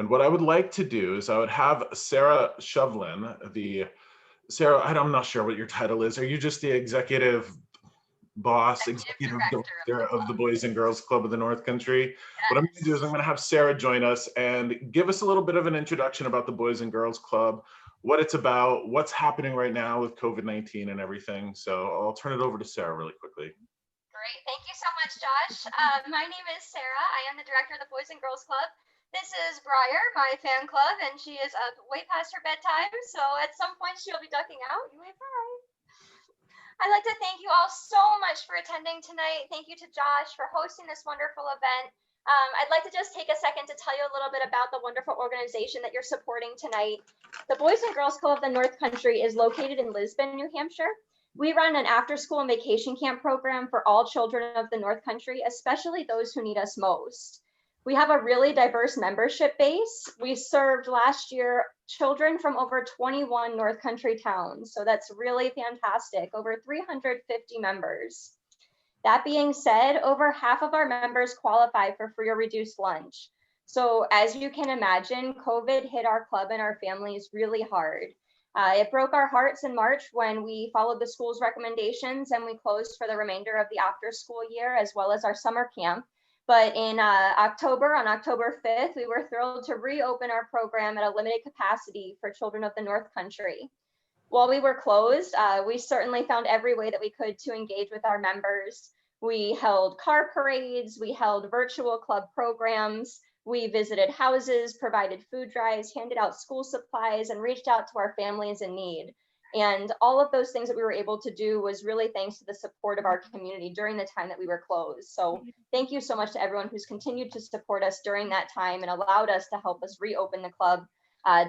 And what I would like to do is I would have Sara Shovlin, Sara, I'm not sure what your title is. Are you just the executive boss, executive director of the Boys and Girls Club of the North Country? What I'm going to do is I'm going to have Sara join us and give us a little bit of an introduction about the Boys and Girls Club, what it's about, what's happening right now with COVID-19 and everything. So I'll turn it over to Sara really quickly. Great. Thank you so much, Josh. My name is Sara. I am the director of the Boys and Girls Club. This is Briar, my fan club, and she is up way past her bedtime, so at some point she'll be ducking out. You wave hi. I'd like to thank you all so much for attending tonight. Thank you to Josh for hosting this wonderful event. I'd like to just take a second to tell you a little bit about the wonderful organization that you're supporting tonight. The Boys and Girls Club of the North Country is located in Lisbon, New Hampshire. We run an after-school and vacation camp program for all children of the North Country, especially those who need us most. We have a really diverse membership base. We served last year children from over 21 North Country towns, so that's really fantastic, over 350 members. That being said, over half of our members qualify for free or reduced lunch. So as you can imagine, COVID hit our club and our families really hard. It broke our hearts in March when we followed the school's recommendations and we closed for the remainder of the after school year as well as our summer camp. But in October, on October 5th, we were thrilled to reopen our program at a limited capacity for children of the North Country. While we were closed, we certainly found every way that we could to engage with our members. We held car parades, we held virtual club programs, we visited houses, provided food drives, handed out school supplies, and reached out to our families in need. And all of those things that we were able to do was really thanks to the support of our community during the time that we were closed. So thank you so much to everyone who's continued to support us during that time and allowed us to help us reopen the club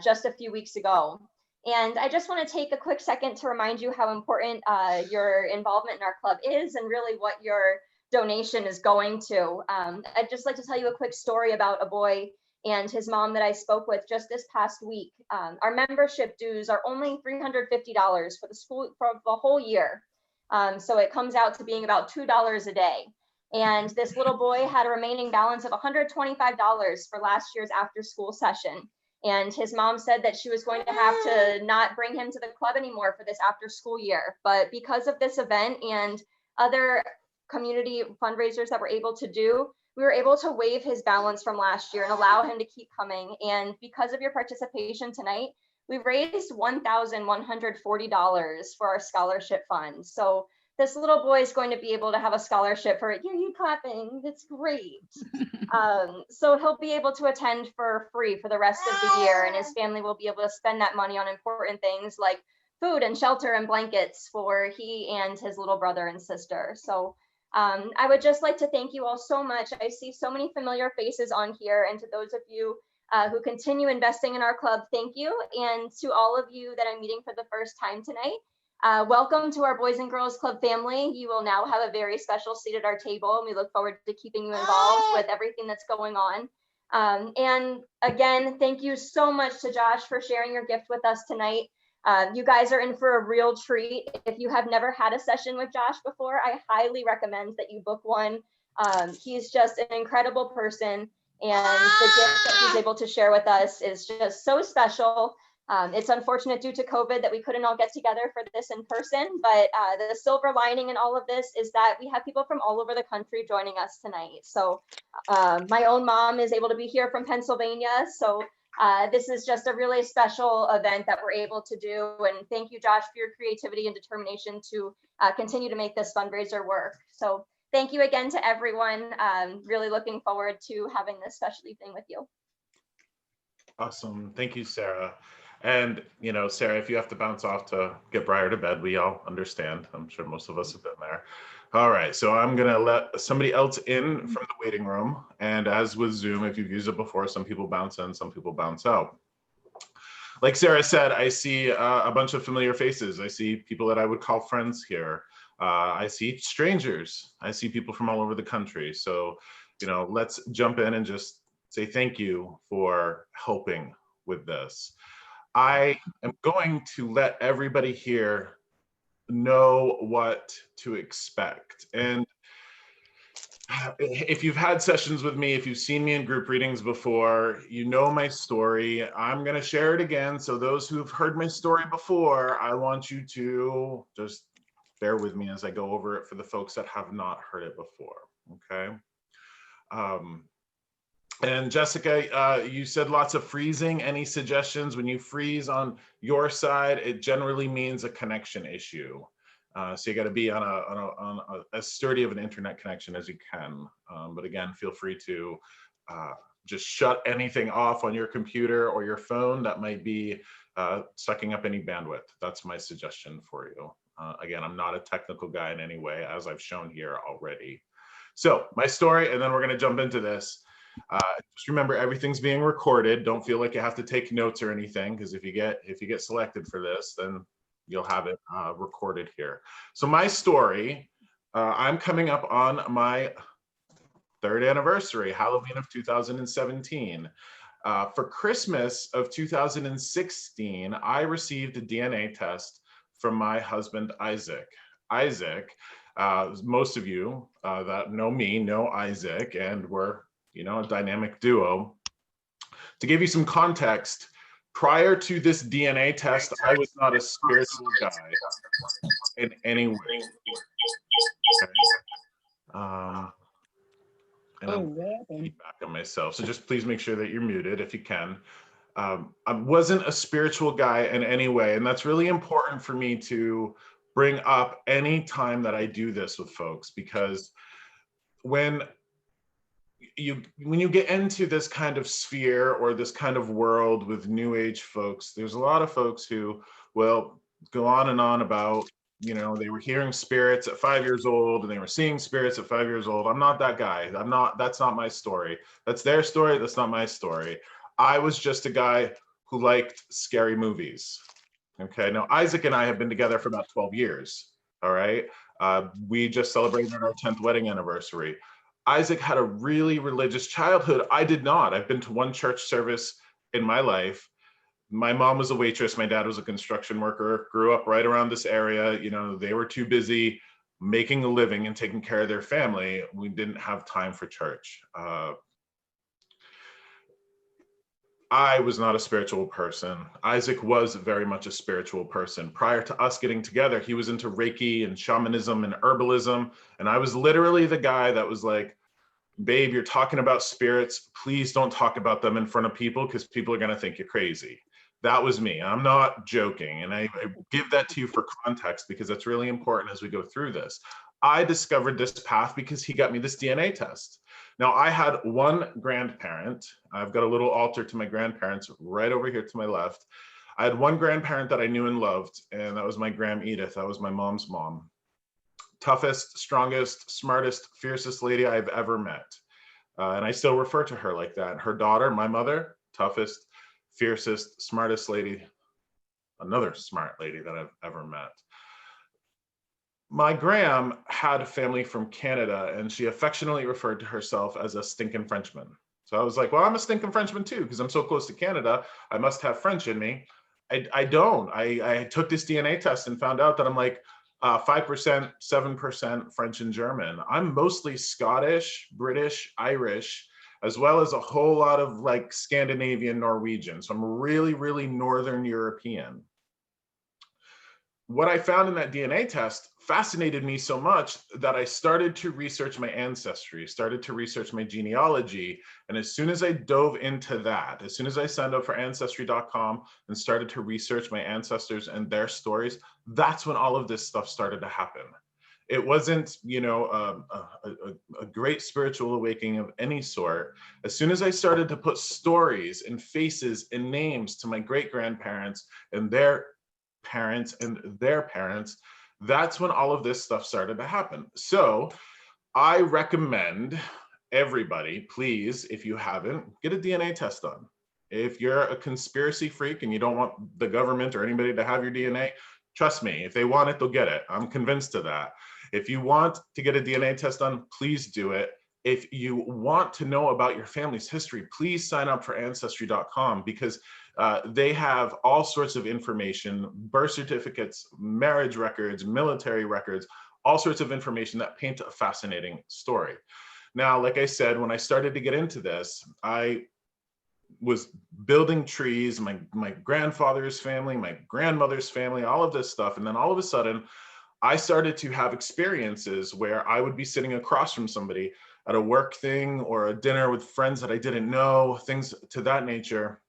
just a few weeks ago. And I just want to take a quick second to remind you how important your involvement in our club is and really what your donation is going to. I'd just like to tell you a quick story about a boy and his mom that I spoke with just this past week. Our membership dues are only $350 for the school for the whole year. So it comes out to being about $2 a day. And this little boy had a remaining balance of $125 for last year's after school session. And his mom said that she was going to have to not bring him to the club anymore for this after school year. But because of this event and other community fundraisers that we're able to do, we were able to waive his balance from last year and allow him to keep coming. And because of your participation tonight, we've raised $1,140 for our scholarship fund. So this little boy is going to be able to have a scholarship for it. Yeah, you clapping, that's great. So he'll be able to attend for free for the rest of the year, and his family will be able to spend that money on important things like food and shelter and blankets for he and his little brother and sister. So I would just like to thank you all so much. I see so many familiar faces on here, and to those of you who continue investing in our club, thank you. And to all of you that I'm meeting for the first time tonight, welcome to our Boys and Girls Club family. You will now have a very special seat at our table, and we look forward to keeping you involved with everything that's going on. And again, thank you so much to Josh for sharing your gift with us tonight. You guys are in for a real treat. If you have never had a session with Josh before, I highly recommend that you book one. He's just an incredible person, and the gift that he's able to share with us is just so special. It's unfortunate due to COVID that we couldn't all get together for this in person, but the silver lining in all of this is that we have people from all over the country joining us tonight. So my own mom is able to be here from Pennsylvania. So this is just a really special event that we're able to do. And thank you, Josh, for your creativity and determination to continue to make this fundraiser work. So thank you again to everyone. Really looking forward to having this special evening with you. Awesome. Thank you, Sara. And, you know, Sara, if you have to bounce off to get Briar to bed, we all understand. I'm sure most of us have been there. All right, so I'm gonna let somebody else in from the waiting room. And as with Zoom, if you've used it before, some people bounce in, some people bounce out. Like Sara said, I see a bunch of familiar faces. I see people that I would call friends here. I see strangers. I see people from all over the country. So, you know, let's jump in and just say thank you for helping with this. I am going to let everybody here know what to expect. And if you've had sessions with me, if you've seen me in group readings before, you know my story. I'm going to share it again. So those who've heard my story before, I want you to just bear with me as I go over it for the folks that have not heard it before. Okay. And Jessica, you said lots of freezing. Any suggestions? When you freeze on your side, it generally means a connection issue. So you got to be on as sturdy of an internet connection as you can. But again, feel free to just shut anything off on your computer or your phone that might be sucking up any bandwidth. That's my suggestion for you. Again, I'm not a technical guy in any way, as I've shown here already. So my story, and then we're going to jump into this. Just remember, everything's being recorded. Don't feel like you have to take notes or anything, because if you get selected for this, then you'll have it recorded here. So my story, I'm coming up on my 3rd anniversary, Halloween of 2017. For Christmas of 2016, I received a DNA test from my husband, Isaac. Isaac, most of you that know me know Isaac, and we're a dynamic duo. To give you some context, prior to this DNA test, I was not a spiritual guy in any way. Okay. And I'm feedback on myself, so just please make sure that you're muted if you can. I wasn't a spiritual guy in any way, and that's really important for me to bring up any time that I do this with folks, because when you get into this kind of sphere or this kind of world with new age folks, there's a lot of folks who will go on and on about, they were hearing spirits at 5 years old and they were seeing spirits at 5 years old. I'm not that guy. That's not my story. That's their story. That's not my story. I was just a guy who liked scary movies. Okay. Now, Isaac and I have been together for about 12 years. All right. We just celebrated our 10th wedding anniversary. Isaac had a really religious childhood. I did not. I've been to one church service in my life. My mom was a waitress. My dad was a construction worker, grew up right around this area. They were too busy making a living and taking care of their family. We didn't have time for church. I was not a spiritual person. Isaac was very much a spiritual person. Prior to us getting together, he was into Reiki and shamanism and herbalism. And I was literally the guy that was like, babe, you're talking about spirits. Please don't talk about them in front of people, because people are going to think you're crazy. That was me. I'm not joking. And I give that to you for context, because that's really important as we go through this. I discovered this path because he got me this DNA test. Now, I had one grandparent. I've got a little altar to my grandparents right over here to my left. I had one grandparent that I knew and loved, and that was my Gram Edith. That was my mom's mom. Toughest, strongest, smartest, fiercest lady I've ever met. And I still refer to her like that. Her daughter, my mother, toughest, fiercest, smartest lady, another smart lady that I've ever met. My Gram had a family from Canada, and she affectionately referred to herself as a stinking Frenchman. So I was like, well, I'm a stinking Frenchman too, because I'm so close to Canada. I must have French in me. I don't. I took this DNA test and found out that I'm like 5%, 7% French and German. I'm mostly Scottish, British, Irish, as well as a whole lot of like Scandinavian, Norwegian. So I'm really, really Northern European. What I found in that DNA test fascinated me so much that I started to research my ancestry, started to research my genealogy. And as soon as I dove into that, as soon as I signed up for Ancestry.com and started to research my ancestors and their stories, that's when all of this stuff started to happen. It wasn't, a great spiritual awakening of any sort. As soon as I started to put stories and faces and names to my great-grandparents and their parents and their parents, that's when all of this stuff started to happen. So I recommend everybody, please, if you haven't, get a DNA test done. If you're a conspiracy freak and you don't want the government or anybody to have your DNA, trust me, if they want it, they'll get it. I'm convinced of that. If you want to get a DNA test done, please do it. If you want to know about your family's history, please sign up for Ancestry.com, because they have all sorts of information, birth certificates, marriage records, military records, all sorts of information that paint a fascinating story. Now, like I said, when I started to get into this, I was building trees, my grandfather's family, my grandmother's family, all of this stuff. And then all of a sudden, I started to have experiences where I would be sitting across from somebody at a work thing or a dinner with friends that I didn't know, things to that nature.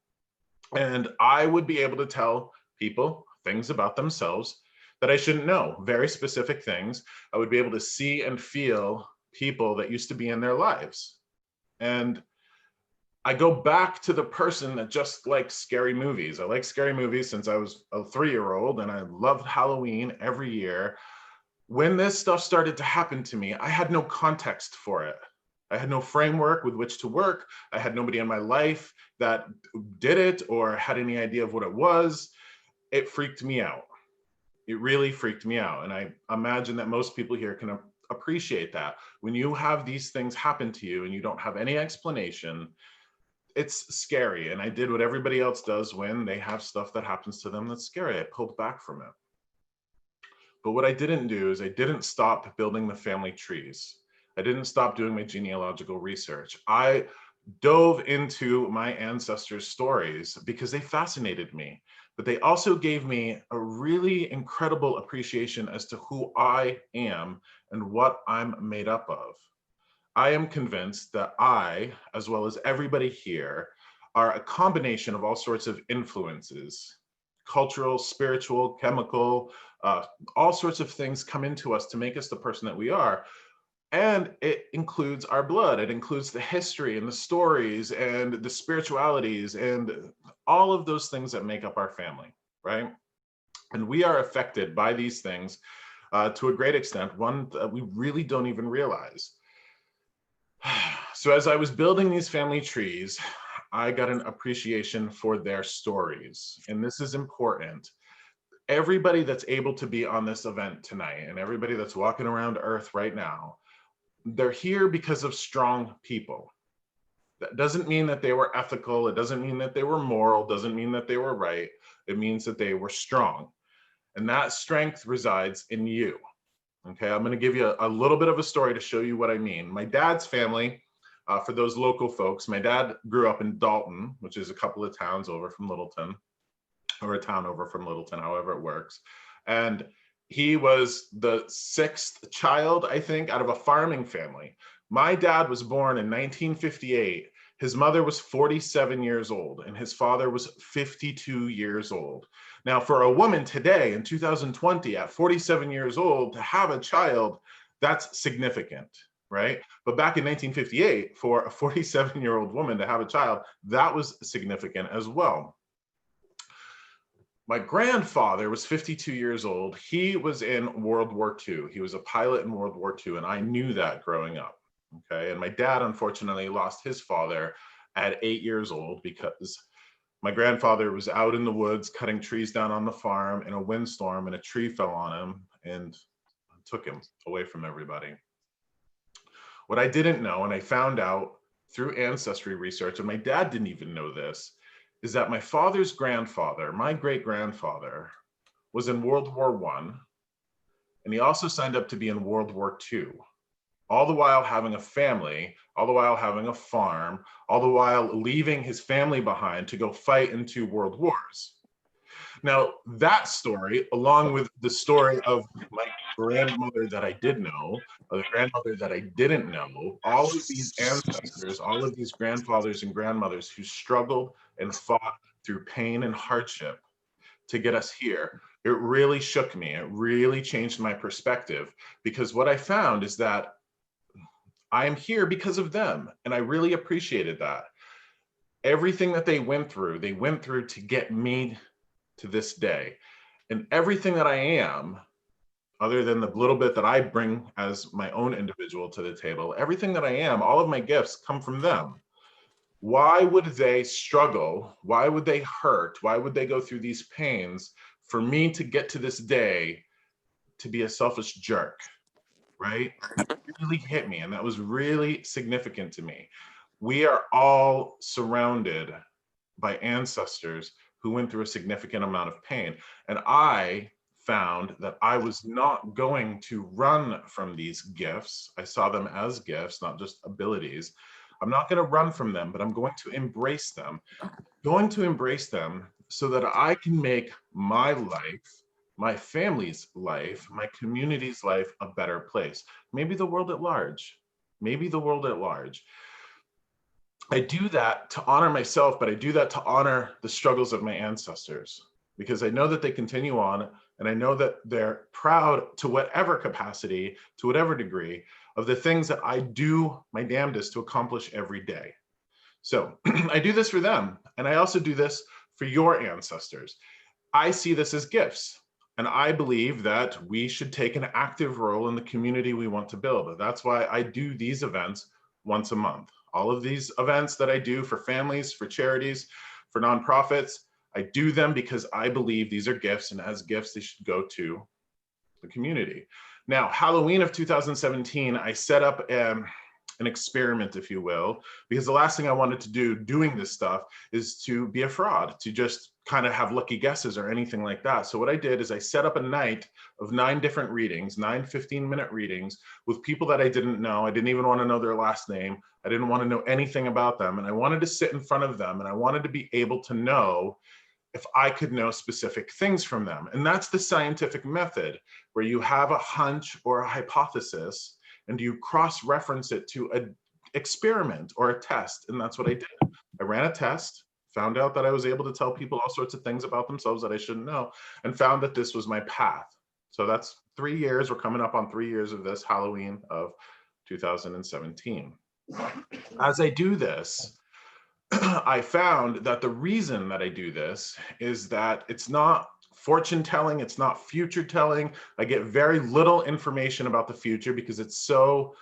And I would be able to tell people things about themselves that I shouldn't know, very specific things. I would be able to see and feel people that used to be in their lives. And I go back to the person that just likes scary movies. I like scary movies since I was a 3-year-old, and I loved Halloween every year. When this stuff started to happen to me, I had no context for it. I had no framework with which to work. I had nobody in my life that did it or had any idea of what it was. It freaked me out. It really freaked me out. And I imagine that most people here can appreciate that. When you have these things happen to you and you don't have any explanation, it's scary. And I did what everybody else does when they have stuff that happens to them that's scary. I pulled back from it. But what I didn't do is I didn't stop building the family trees. I didn't stop doing my genealogical research. I dove into my ancestors' stories because they fascinated me, but they also gave me a really incredible appreciation as to who I am and what I'm made up of. I am convinced that I, as well as everybody here, are a combination of all sorts of influences, cultural, spiritual, chemical, all sorts of things come into us to make us the person that we are. And it includes our blood. It includes the history and the stories and the spiritualities and all of those things that make up our family, right? And we are affected by these things to a great extent, one that we really don't even realize. So as I was building these family trees, I got an appreciation for their stories. And this is important. Everybody that's able to be on this event tonight and everybody that's walking around Earth right now, they're here because of strong people. That doesn't mean that they were ethical. It doesn't mean that they were moral. Doesn't mean that they were right. It means that they were strong. And that strength resides in you. Okay, I'm going to give you a little bit of a story to show you what I mean. My dad's family, for those local folks, my dad grew up in Dalton, which is a couple of towns over from Littleton, or a town over from Littleton, however it works. And he was the 6th child, I think, out of a farming family. My dad was born in 1958. His mother was 47 years old and his father was 52 years old. Now, for a woman today in 2020 at 47 years old to have a child, that's significant, right? But back in 1958, for a 47-year-old woman to have a child, that was significant as well. My grandfather was 52 years old. He was in World War II. He was a pilot in World War II, and I knew that growing up. Okay, and my dad unfortunately lost his father at 8 years old because my grandfather was out in the woods cutting trees down on the farm in a windstorm, and a tree fell on him and took him away from everybody. What I didn't know, and I found out through ancestry research, and my dad didn't even know this, is that my father's grandfather, my great-grandfather, was in World War I, and he also signed up to be in World War II. All the while having a family, all the while having a farm, all the while leaving his family behind to go fight in 2 world wars. Now, that story, along with the story of my grandmother that I did know, or the grandmother that I didn't know, all of these ancestors, all of these grandfathers and grandmothers who struggled and fought through pain and hardship to get us here, it really shook me. It really changed my perspective, because what I found is that I am here because of them, and I really appreciated that. Everything that they went through to get me to this day. And everything that I am, other than the little bit that I bring as my own individual to the table, everything that I am, all of my gifts come from them. Why would they struggle? Why would they hurt? Why would they go through these pains for me to get to this day to be a selfish jerk? Right? It really hit me, and that was really significant to me. We are all surrounded by ancestors who went through a significant amount of pain. And I found that I was not going to run from these gifts. I saw them as gifts, not just abilities. I'm not going to run from them, but I'm going to embrace them. Going to embrace them so that I can make my life, my family's life, my community's life a better place. Maybe the world at large. Maybe the world at large. I do that to honor myself, but I do that to honor the struggles of my ancestors, because I know that they continue on, and I know that they're proud to whatever capacity, to whatever degree, of the things that I do my damnedest to accomplish every day. So I do this for them, and I also do this for your ancestors. I see this as gifts, and I believe that we should take an active role in the community we want to build. That's why I do these events once a month. All of these events that I do for families, for charities, for nonprofits, I do them because I believe these are gifts, and as gifts, they should go to the community. Now, Halloween of 2017, I set up an experiment, if you will, because the last thing I wanted to do doing this stuff is to be a fraud, to just kind of have lucky guesses or anything like that. So what I did is I set up a night of 9 different readings, 9 15-minute readings with people that I didn't know. I didn't even want to know their last name. I didn't want to know anything about them. And I wanted to sit in front of them, and I wanted to be able to know if I could know specific things from them. And that's the scientific method, where you have a hunch or a hypothesis and you cross-reference it to an experiment or a test. And that's what I did. I ran a test, found out that I was able to tell people all sorts of things about themselves that I shouldn't know, and found that this was my path. So that's 3 years. We're coming up on 3 years of this, Halloween of 2017. As I do this, I found that the reason that I do this is that it's not fortune telling, it's not future telling. I get very little information about the future because it's so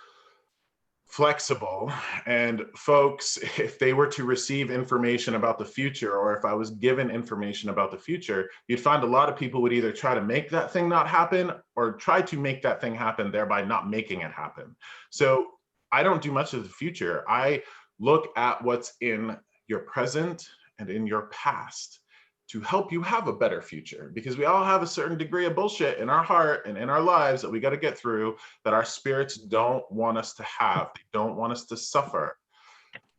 flexible. And folks, if they were to receive information about the future, or if I was given information about the future, you'd find a lot of people would either try to make that thing not happen or try to make that thing happen, thereby not making it happen. So I don't do much of the future. I look at what's in your present and in your past to help you have a better future, because we all have a certain degree of bullshit in our heart and in our lives that we got to get through, that our spirits don't want us to have. They don't want us to suffer.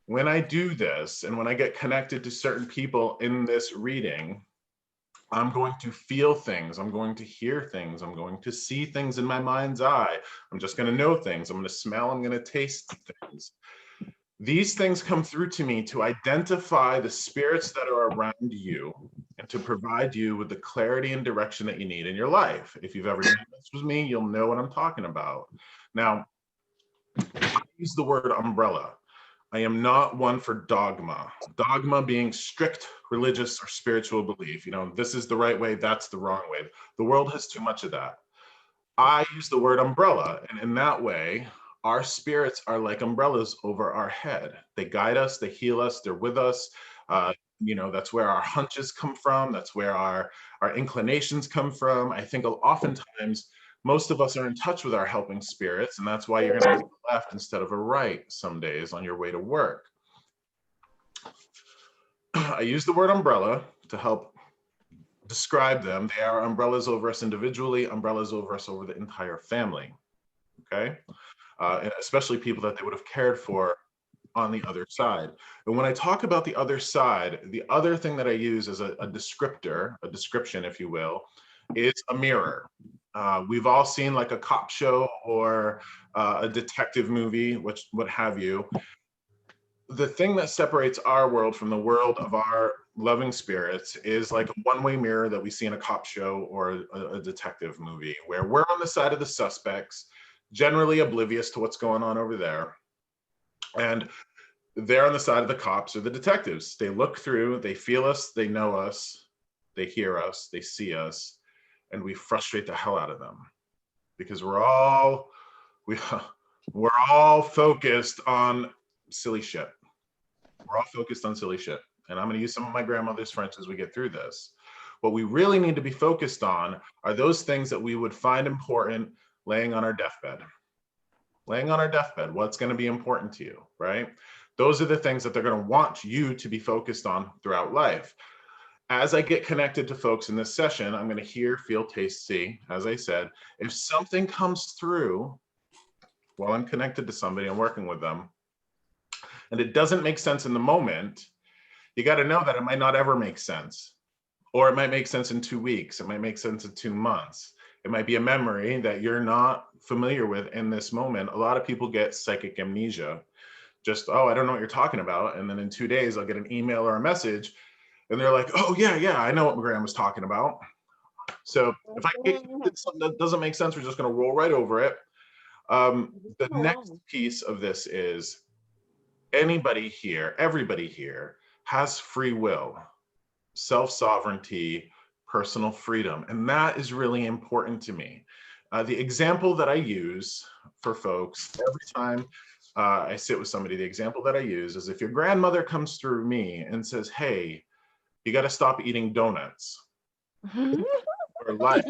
When I do this, and when I get connected to certain people in this reading, I'm going to feel things, I'm going to hear things, I'm going to see things in my mind's eye. I'm just going to know things. I'm going to smell, I'm going to taste things. These things come through to me to identify the spirits that are around you and to provide you with the clarity and direction that you need in your life. If you've ever done this with me, you'll know what I'm talking about. Now, I use the word umbrella. I am not one for dogma. Dogma being strict religious or spiritual belief. You know, this is the right way, that's the wrong way. The world has too much of that. I use the word umbrella, and in that way, our spirits are like umbrellas over our head. They guide us, they heal us, they're with us. You know, that's where our hunches come from. That's where our inclinations come from. I think oftentimes most of us are in touch with our helping spirits, and that's why you're going to take a left instead of a right some days on your way to work. I use the word umbrella to help describe them. They are umbrellas over us individually, umbrellas over us over the entire family. Okay? And especially people that they would have cared for on the other side. And when I talk about the other side, the other thing that I use as a descriptor, a description, if you will, is a mirror. We've all seen like a cop show or a detective movie, what have you. The thing that separates our world from the world of our loving spirits is like a one-way mirror that we see in a cop show or a detective movie, where we're on the side of the suspects, generally oblivious to what's going on over there. And they're on the side of the cops or the detectives. They look through, they feel us, they know us, they hear us, they see us, and we frustrate the hell out of them because we're all focused on silly shit. We're all focused on silly shit. And I'm going to use some of my grandmother's French as we get through this. What we really need to be focused on are those things that we would find important laying on our deathbed. Laying on our deathbed, what's going to be important to you, right? Those are the things that they're going to want you to be focused on throughout life. as I get connected to folks in this session, I'm going to hear, feel, taste, see, as I said. If something comes through while I'm connected to somebody and working with them, and it doesn't make sense in the moment, you got to know that it might not ever make sense. Or it might make sense in 2 weeks. It might make sense in 2 months. It might be a memory that you're not familiar with in this moment. A lot of people get psychic amnesia. Just, oh, I don't know what you're talking about. And then in 2 days, I'll get an email or a message and they're like, oh, yeah, I know what Graham was talking about. So if I get something that doesn't make sense, we're just going to roll right over it. The next piece of this is everybody here has free will, self-sovereignty, personal freedom. And that is really important to me. The example that I use for folks every time I sit with somebody, the example that I use is if your grandmother comes through me and says, hey, you got to stop eating donuts or life.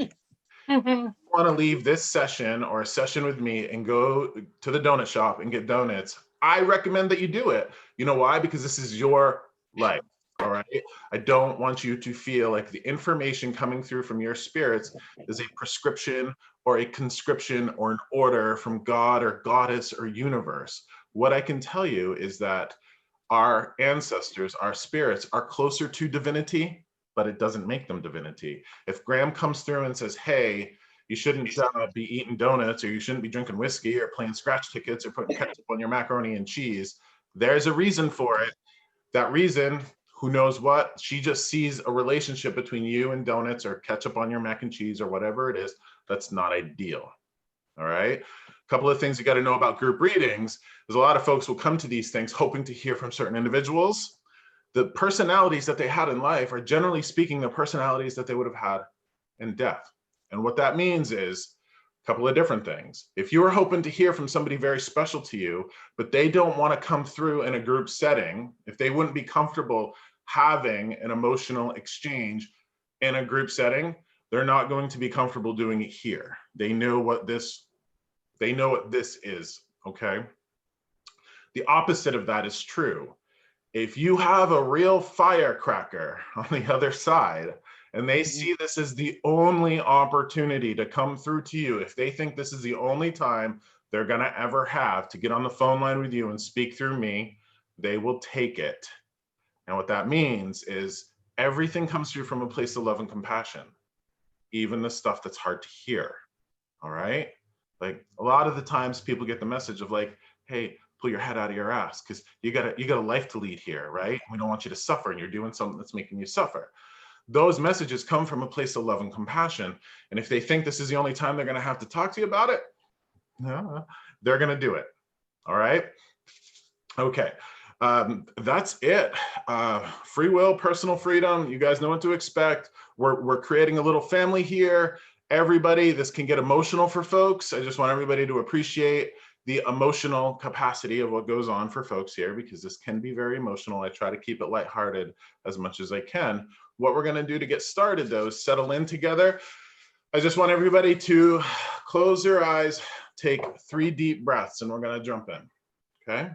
You want to leave this session or a session with me and go to the donut shop and get donuts, I recommend that you do it. You know why? Because this is your life. All right. I don't want you to feel like the information coming through from your spirits is a prescription or a conscription or an order from God or goddess or universe. What I can tell you is that our ancestors, our spirits are closer to divinity, but it doesn't make them divinity. If Graham comes through and says, hey, you shouldn't be eating donuts, or you shouldn't be drinking whiskey, or playing scratch tickets, or putting ketchup on your macaroni and cheese, there's a reason for it. That reason, who knows what, she just sees a relationship between you and donuts or ketchup on your mac and cheese or whatever it is. That's not ideal. All right. A couple of things you got to know about group readings is a lot of folks will come to these things hoping to hear from certain individuals. The personalities that they had in life are generally speaking the personalities that they would have had in death. And what that means is a couple of different things. If you are hoping to hear from somebody very special to you, but they don't want to come through in a group setting, if they wouldn't be comfortable having an emotional exchange in a group setting, they're not going to be comfortable doing it here. They know what this is, okay? The opposite of that is true. If you have a real firecracker on the other side and they see this as the only opportunity to come through to you, if they think this is the only time they're gonna ever have to get on the phone line with you and speak through me, they will take it. And what that means is everything comes through from a place of love and compassion, even the stuff that's hard to hear, all right? Like a lot of the times people get the message of like, hey, pull your head out of your ass because you got a life to lead here, right? We don't want you to suffer and you're doing something that's making you suffer. Those messages come from a place of love and compassion. And if they think this is the only time they're going to have to talk to you about it, they're going to do it. All right. Okay. That's it. Free will, personal freedom. You guys know what to expect. We're creating a little family here. Everybody, this can get emotional for folks. I just want everybody to appreciate the emotional capacity of what goes on for folks here, because this can be very emotional. I try to keep it lighthearted as much as I can. What we're going to do to get started, though, is settle in together. I just want everybody to close their eyes, take 3 deep breaths, and we're going to jump in. Okay?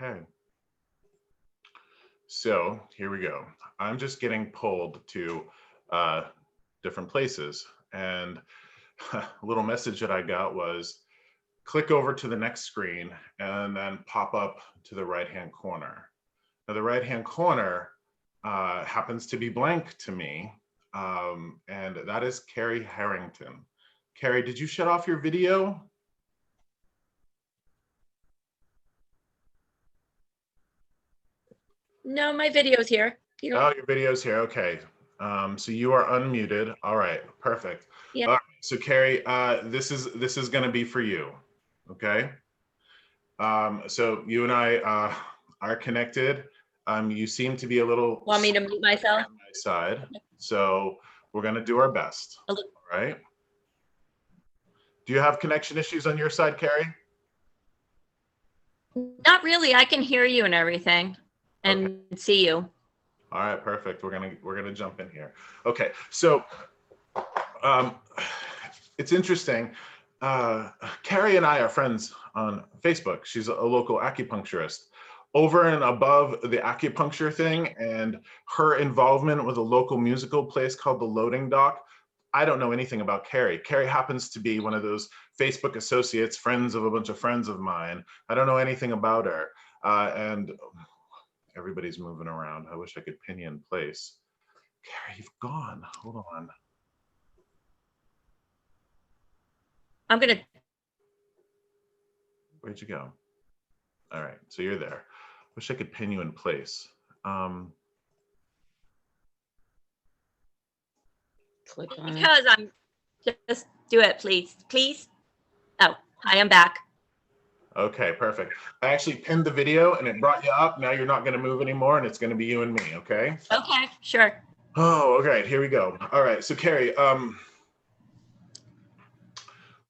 Okay. So here we go. I'm just getting pulled to different places. And a little message that I got was click over to the next screen and then pop up to the right-hand corner. Now the right-hand corner happens to be blank to me. And that is Carrie Harrington. Carrie, did you shut off your video? No, my video's here. Oh, your video's here. Okay. So you are unmuted. All right, perfect. Yeah. All right, so Carrie, this is going to be for you. Okay. So you and I are connected. You seem to be a little Want me to mute myself? on my side, so we're going to do our best. All right. Do you have connection issues on your side, Carrie? Not really. I can hear you and everything and see you. All right, perfect. We're gonna jump in here. Okay, so it's interesting. Carrie and I are friends on Facebook. She's a local acupuncturist. Over and above the acupuncture thing and her involvement with a local musical place called the Loading Dock, I don't know anything about Carrie. Carrie happens to be one of those Facebook associates, friends of a bunch of friends of mine. I don't know anything about her. And everybody's moving around. I wish I could pin you in place. Carrie, you've gone. Hold on. I'm going to. Where'd you go? All right, so you're there. Wish I could pin you in place. Click on because it. I'm just do it, please. Please. Oh, I am back. Okay, perfect. I actually pinned the video and it brought you up. Now you're not going to move anymore and it's going to be you and me, okay? Okay, sure. Oh, okay, here we go. All right, so Carrie,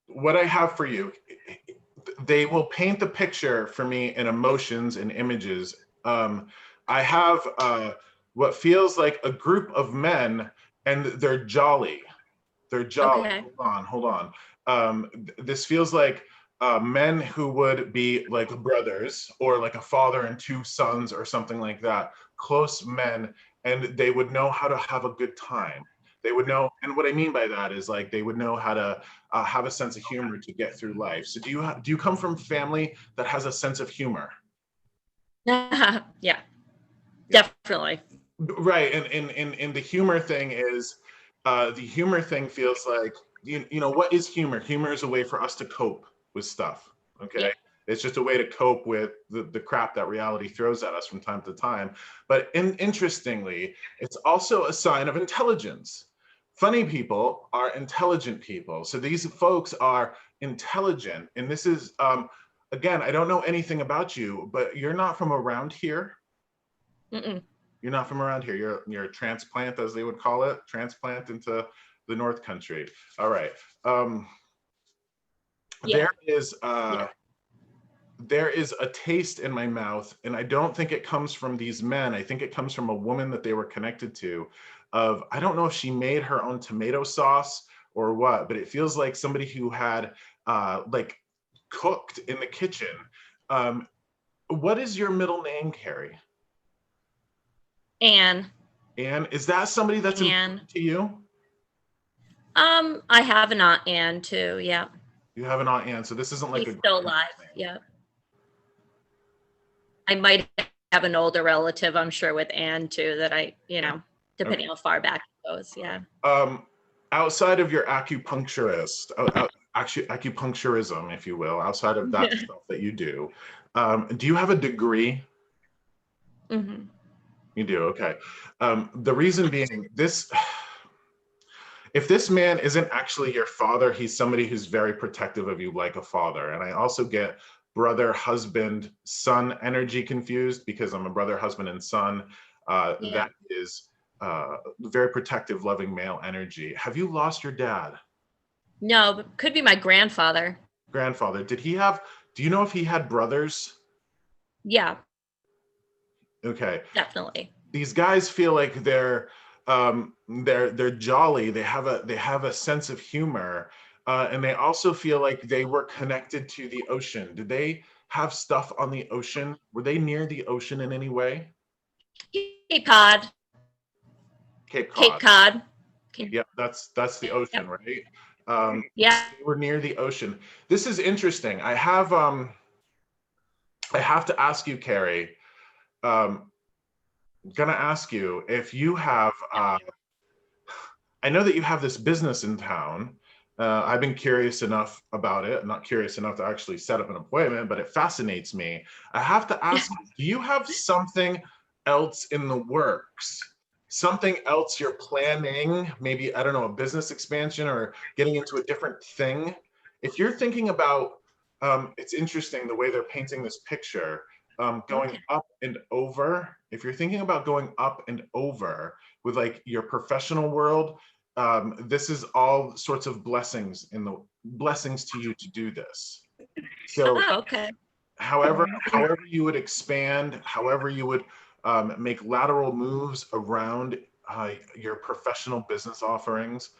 what I have for you, they will paint the picture for me in emotions and images. I have what feels like a group of men and they're jolly. They're jolly. Okay. Hold on. This feels like men who would be like brothers or like a father and two sons or something like that, close men, and they would know how to have a good time. They would know, and what I mean by that is like they would know how to have a sense of humor to get through life. So do you come from family that has a sense of humor? Yeah, definitely. Right, and the humor thing is, the humor thing feels like you know what is humor? Humor is a way for us to cope with stuff. Okay, yeah. It's just a way to cope with the crap that reality throws at us from time to time. But interestingly, it's also a sign of intelligence. Funny people are intelligent people. So these folks are intelligent, and this is again, I don't know anything about you, but you're not from around here. Mm-mm. You're not from around here. You're a transplant, as they would call it, transplant into the North Country. All right. Yeah. There is a taste in my mouth, and I don't think it comes from these men. I think it comes from a woman that they were connected to. I don't know if she made her own tomato sauce or what, but it feels like somebody who had like cooked in the kitchen. What is your middle name, Carrie? Anne. Anne, is that somebody that's important to you? I have an Aunt Anne too. Yeah. You have an Aunt Anne, so this isn't like She's still alive. Yeah. I might have an older relative, I'm sure, with Anne too, that I, depending how far back it goes. Yeah. Outside of your acupuncturist, acupuncturism, if you will, outside of that stuff that you do you have a degree? Mm-hmm. You do, okay. The reason being this, if this man isn't actually your father, he's somebody who's very protective of you like a father. And I also get brother, husband, son energy confused because I'm a brother, husband, and son. That is very protective, loving male energy. Have you lost your dad? No, but could be my grandfather. Grandfather. Did he have, do you know if he had brothers? Yeah. Okay. Definitely. These guys feel like they're jolly. They have a sense of humor, and they also feel like they were connected to the ocean. Did they have stuff on the ocean? Were they near the ocean in any way? Cape Cod. Cape Cod. Cape Cod. Yeah, that's the ocean, right? Yeah. They were near the ocean. This is interesting. I have to ask you, Carrie. Gonna ask you if you have I know that you have this business in town. I've been curious enough about it, not curious enough to actually set up an appointment, but it fascinates me. I have to ask, do you have something else in the works? Something else you're planning? Maybe, I don't know, a business expansion or getting into a different thing? If you're thinking about it's interesting the way they're painting this picture. Going Okay. up and over, if you're thinking about going up and over with like your professional world, this is all sorts of blessings blessings to you to do this. So Oh, okay. however you would expand, however you would make lateral moves around your professional business offerings,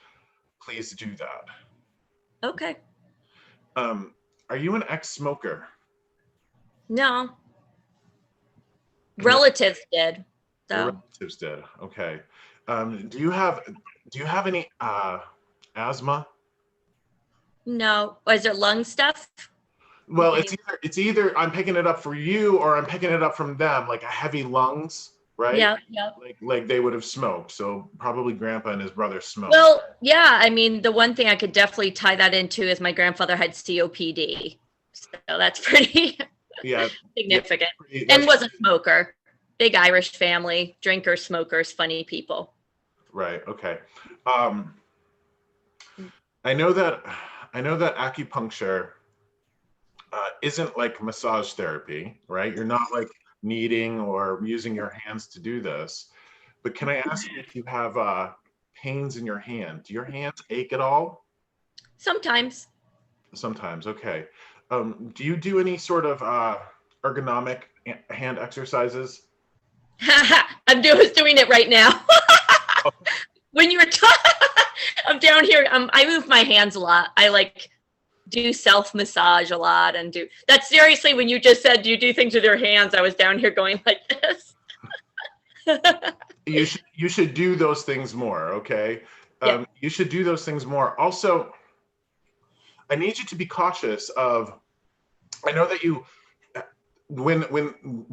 please do that. Okay. Are you an ex-smoker? No, Can you- relatives did. Your So relatives did. Okay. Do you have any asthma? no. Is it lung stuff? Well, Any- it's either I'm picking it up for you or I'm picking it up from them, like a heavy lungs, right? Yeah, yeah. Like they would have smoked. So probably grandpa and his brother smoked. Well, yeah, I mean, the one thing I could definitely tie that into is my grandfather had COPD. So that's pretty Yeah, significant. yeah, And was a smoker. Big Irish family, drinkers, smokers, funny people. right. Okay. Um, I know that acupuncture isn't like massage therapy, right? You're not like kneading or using your hands to do this. But can I ask you if you have pains in your hand? Do your hands ache at all? Sometimes. Sometimes, okay. Do you do any sort of ergonomic hand exercises? Was doing it right now. When you were talking, I'm down here. I move my hands a lot. I like do self massage a lot and do that. Seriously, when you just said, do you do things with your hands? I was down here going like this. You should do those things more, okay? Yeah. You should do those things more. Also, I need you to be cautious of, I know that you, when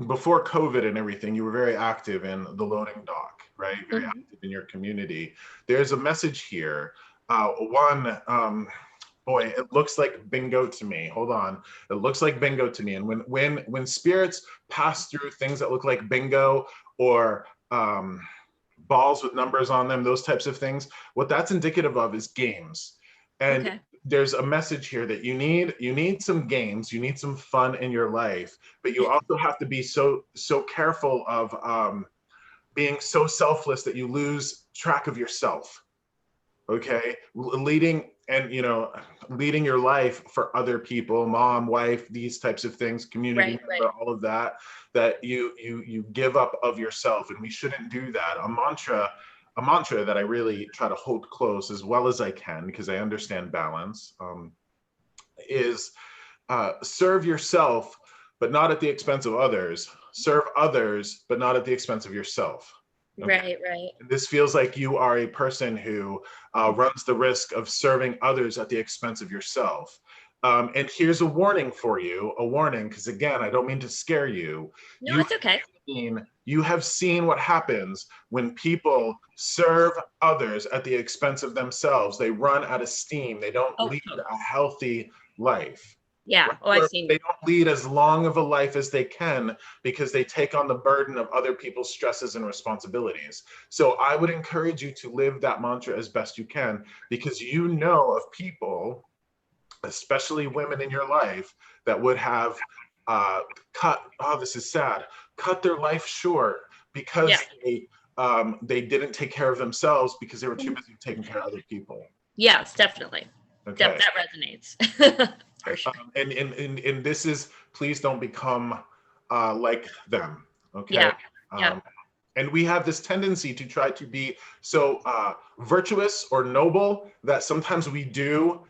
before COVID and everything, you were very active in the loading dock, right? Very active in your community. There's a message here. Boy, it looks like bingo to me. Hold on. It looks like bingo to me. And when spirits pass through things that look like bingo or balls with numbers on them, those types of things, what that's indicative of is games. And Okay. there's a message here that you need some games, you need some fun in your life, but you also have to be so careful of being so selfless that you lose track of yourself. Okay, leading your life for other people, mom, wife, these types of things, community member, all of that, that you give up of yourself, and we shouldn't do that. A mantra that I really try to hold close as well as I can, because I understand balance, is serve yourself, but not at the expense of others. Serve others, but not at the expense of yourself. Okay. Right. This feels like you are a person who runs the risk of serving others at the expense of yourself. And here's a warning for you, because again, I don't mean to scare you. No, it's okay. You have seen what happens when people serve others at the expense of themselves. They run out of steam. They don't lead a healthy life. Yeah. Right? Oh, I've seen. They don't lead as long of a life as they can because they take on the burden of other people's stresses and responsibilities. So I would encourage you to live that mantra as best you can, because you know of people, especially women in your life, that would have this is sad, cut their life short because they didn't take care of themselves because they were too busy taking care of other people. Yes, definitely. Okay. That resonates. For sure. And this is, please don't become like them. Okay. Yeah. And we have this tendency to try to be so virtuous or noble that sometimes we do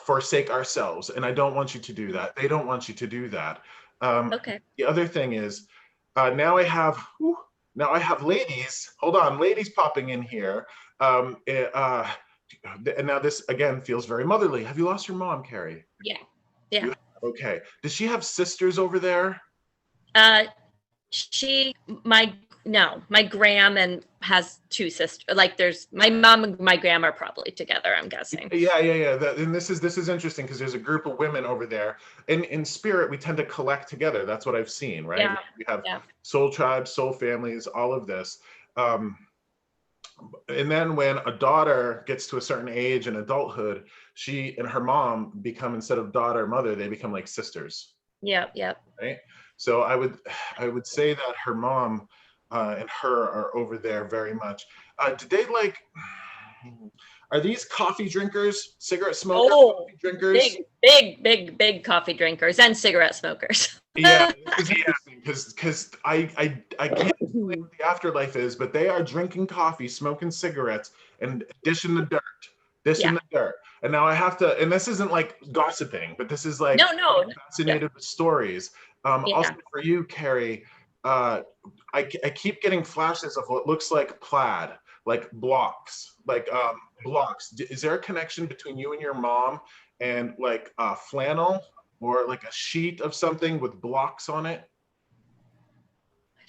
forsake ourselves. And I don't want you to do that. They don't want you to do that. Okay. The other thing is, now I have ladies. Hold on, ladies popping in here. And now this again feels very motherly. Have you lost your mom, Carrie? Yeah. Okay. Does she have sisters over there? My gram and has two sisters. Like there's my mom and my gram are probably together, I'm guessing. Yeah. And this is interesting because there's a group of women over there. In spirit, we tend to collect together. That's what I've seen, right? Yeah. We have soul tribes, soul families, all of this. And then when a daughter gets to a certain age in adulthood, she and her mom become, instead of daughter, mother, they become like sisters. Yep. Right. So I would say that her mom and her are over there very much. Did they like? Are these coffee drinkers, cigarette smokers, coffee drinkers? Big coffee drinkers and cigarette smokers. Yeah, this is interesting because I can't explain what the afterlife is, but they are drinking coffee, smoking cigarettes, and dishing the dirt, dishing the dirt. And now I have to, and this isn't like gossiping, but this is like No. fascinated with stories. Also for you, Carrie, I keep getting flashes of what looks like plaid, like blocks, blocks. Is there a connection between you and your mom and like flannel or like a sheet of something with blocks on it?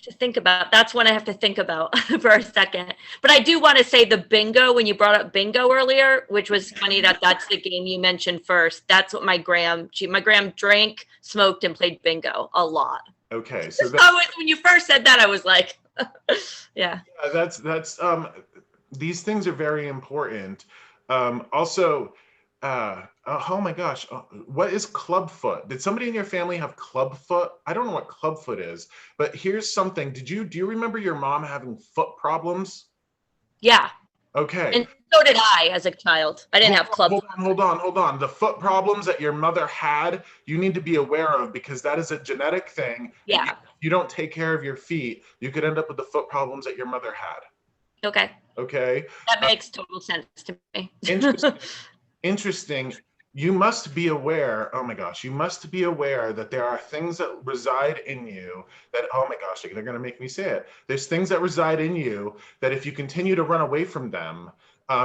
To think about. That's one I have to think about for a second. But I do want to say the bingo, when you brought up bingo earlier, which was funny that's the game you mentioned first. That's what my gram drank, smoked, and played bingo a lot. Okay, so when you first said that, I was like, yeah. That's these things are very important. Also, oh my gosh, what is clubfoot? Did somebody in your family have clubfoot? I don't know what clubfoot is, but here's something. Do you remember your mom having foot problems? Yeah. Okay. And so did I as a child. I didn't have clubfoot. Hold on. The foot problems that your mother had, you need to be aware of because that is a genetic thing. Yeah. If you don't take care of your feet, you could end up with the foot problems that your mother had. Okay. That makes total sense to me. Interesting. You must be aware, oh my gosh, you must be aware that there are things that reside in you that, oh my gosh, they're going to make me say it. There's things that reside in you that if you continue to run away from them,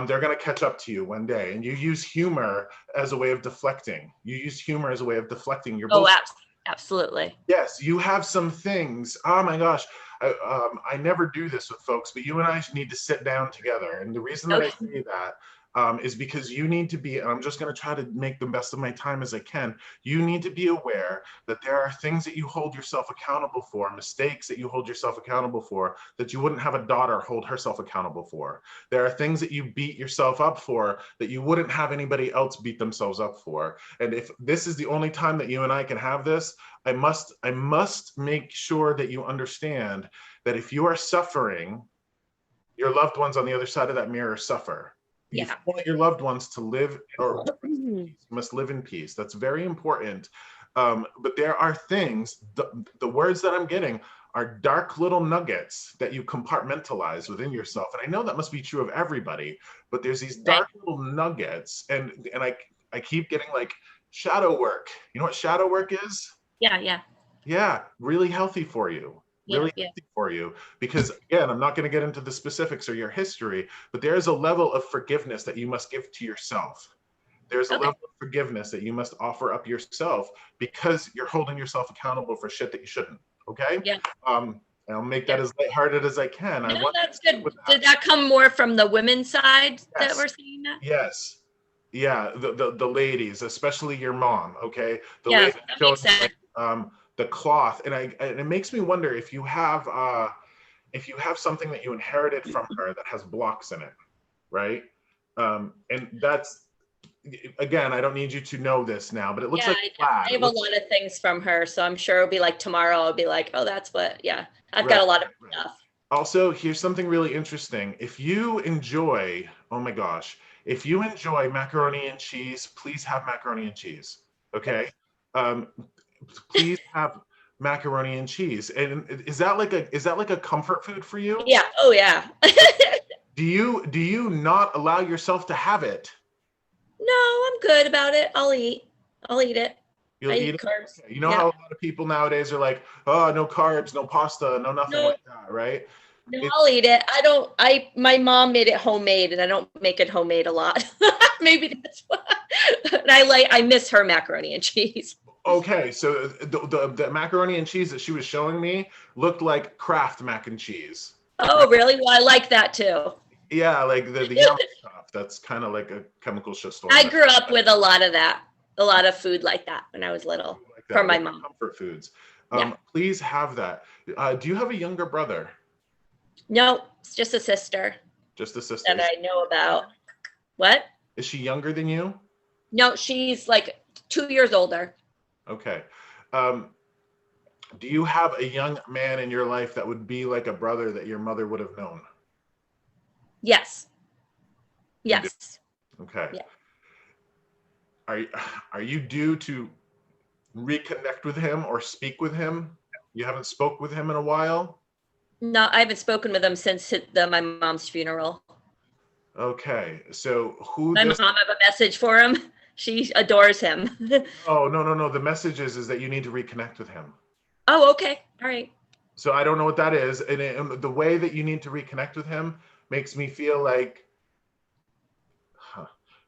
they're going to catch up to you one day. And you use humor as a way of deflecting. Absolutely. Yes, you have some things. Oh my gosh. I never do this with folks, but you and I need to sit down together. And the reason that I say that is because you need to be, and I'm just going to try to make the best of my time as I can. You need to be aware that there are things that you hold yourself accountable for, mistakes that you hold yourself accountable for, that you wouldn't have a daughter hold herself accountable for. There are things that you beat yourself up for that you wouldn't have anybody else beat themselves up for. And if this is the only time that you and I can have this, I must make sure that you understand that if you are suffering, your loved ones on the other side of that mirror suffer. If you want your loved ones to live, or you must live in peace. That's very important. But there are things, the words that I'm getting are dark little nuggets that you compartmentalize within yourself. And I know that must be true of everybody, but there's these dark little nuggets. And I keep getting like shadow work. You know what shadow work is? Yeah, really healthy for you. Healthy for you, because again, I'm not going to get into the specifics or your history, but there is a level of forgiveness that you must give to yourself. There's a level of forgiveness that you must offer up yourself because you're holding yourself accountable for shit that you shouldn't. Okay. I'll make that as lighthearted as I can. That's good. Did that come more from the women's side that we're seeing that? Yes. Yeah, the ladies, especially your mom. Okay. That makes sense. The cloth, and it makes me wonder if you have something that you inherited from her that has blocks in it, right? And that's, again, I don't need you to know this now, but it looks like plaid. I have a lot of things from her, so I'm sure it'll be like tomorrow I'll be like, oh, that's what, I've got a lot of stuff. Also, here's something really interesting. If you enjoy, oh my gosh, if you enjoy macaroni and cheese, please have macaroni and cheese, okay? Please have macaroni and cheese. And is that like a comfort food for you? Yeah. Oh yeah. Do you not allow yourself to have it? No, I'm good about it. I'll eat it. You'll eat carbs. Okay. You know how a lot of people nowadays are like, oh, no carbs, no pasta, no nothing like that, right? No, I'll eat it. My mom made it homemade and I don't make it homemade a lot. Maybe that's why. And I miss her macaroni and cheese. Okay, so the macaroni and cheese that she was showing me looked like Kraft mac and cheese. Oh, really? Well, I like that too. Yeah, like the yellow stuff. That's kind of like a chemical store. I grew up with a lot of that, a lot of food like that when I was little from my mom. Comfort foods. Please have that. Do you have a younger brother? No, it's just a sister. Just a sister. That I know about. What? Is she younger than you? No, she's like 2 years older. Okay. Do you have a young man in your life that would be like a brother that your mother would have known? Yes. You do. Yes. Okay. Yeah. Are you due to reconnect with him or speak with him? You haven't spoke with him in a while? No, I haven't spoken with him since my mom's funeral. Okay. So who My this mom have a message for him. She adores him. Oh, no. The message is that you need to reconnect with him. Oh, okay. All right. So I don't know what that is. And the way that you need to reconnect with him makes me feel like,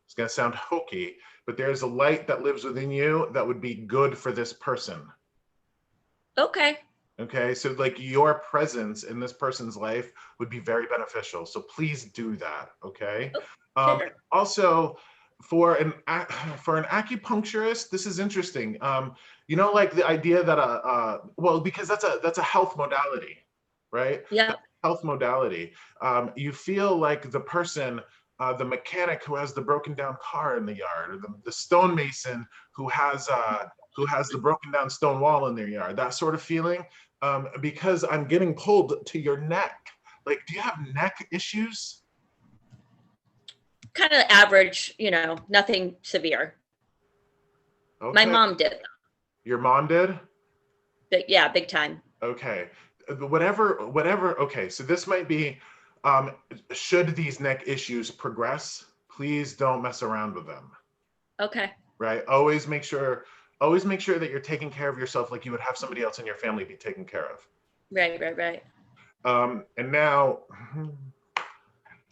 it's going to sound hokey, but there's a light that lives within you that would be good for this person. Okay. Okay. So like your presence in this person's life would be very beneficial. So please do that. Okay. Sure. Also, for an acupuncturist, this is interesting. You know, like the idea that well, because that's a health modality, right? Yeah. Health modality. You feel like the person, the mechanic who has the broken down car in the yard, or the stonemason who has the broken down stone wall in their yard, that sort of feeling. Because I'm getting pulled to your neck. Like, do you have neck issues? Kind of average, nothing severe. Okay. My mom did. Your mom did? But yeah, big time. Okay. Whatever. Okay. So this might be, should these neck issues progress, please don't mess around with them. Okay. Right. Always make sure that you're taking care of yourself like you would have somebody else in your family be taken care of. Right. And now.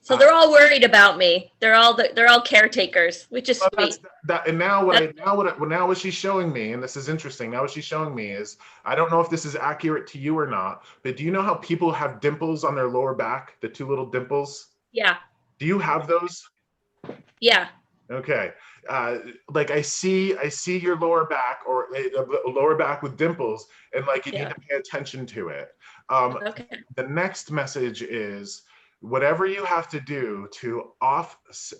So they're all worried about me. They're all caretakers, which is sweet. And now what she's showing me, and this is interesting. Now what she's showing me is, I don't know if this is accurate to you or not, but do you know how people have dimples on their lower back, the two little dimples? Yeah. Do you have those? Yeah. Okay. Like I see your lower back, or a lower back with dimples, and like you need to pay attention to it. Okay. The next message is, whatever you have to do to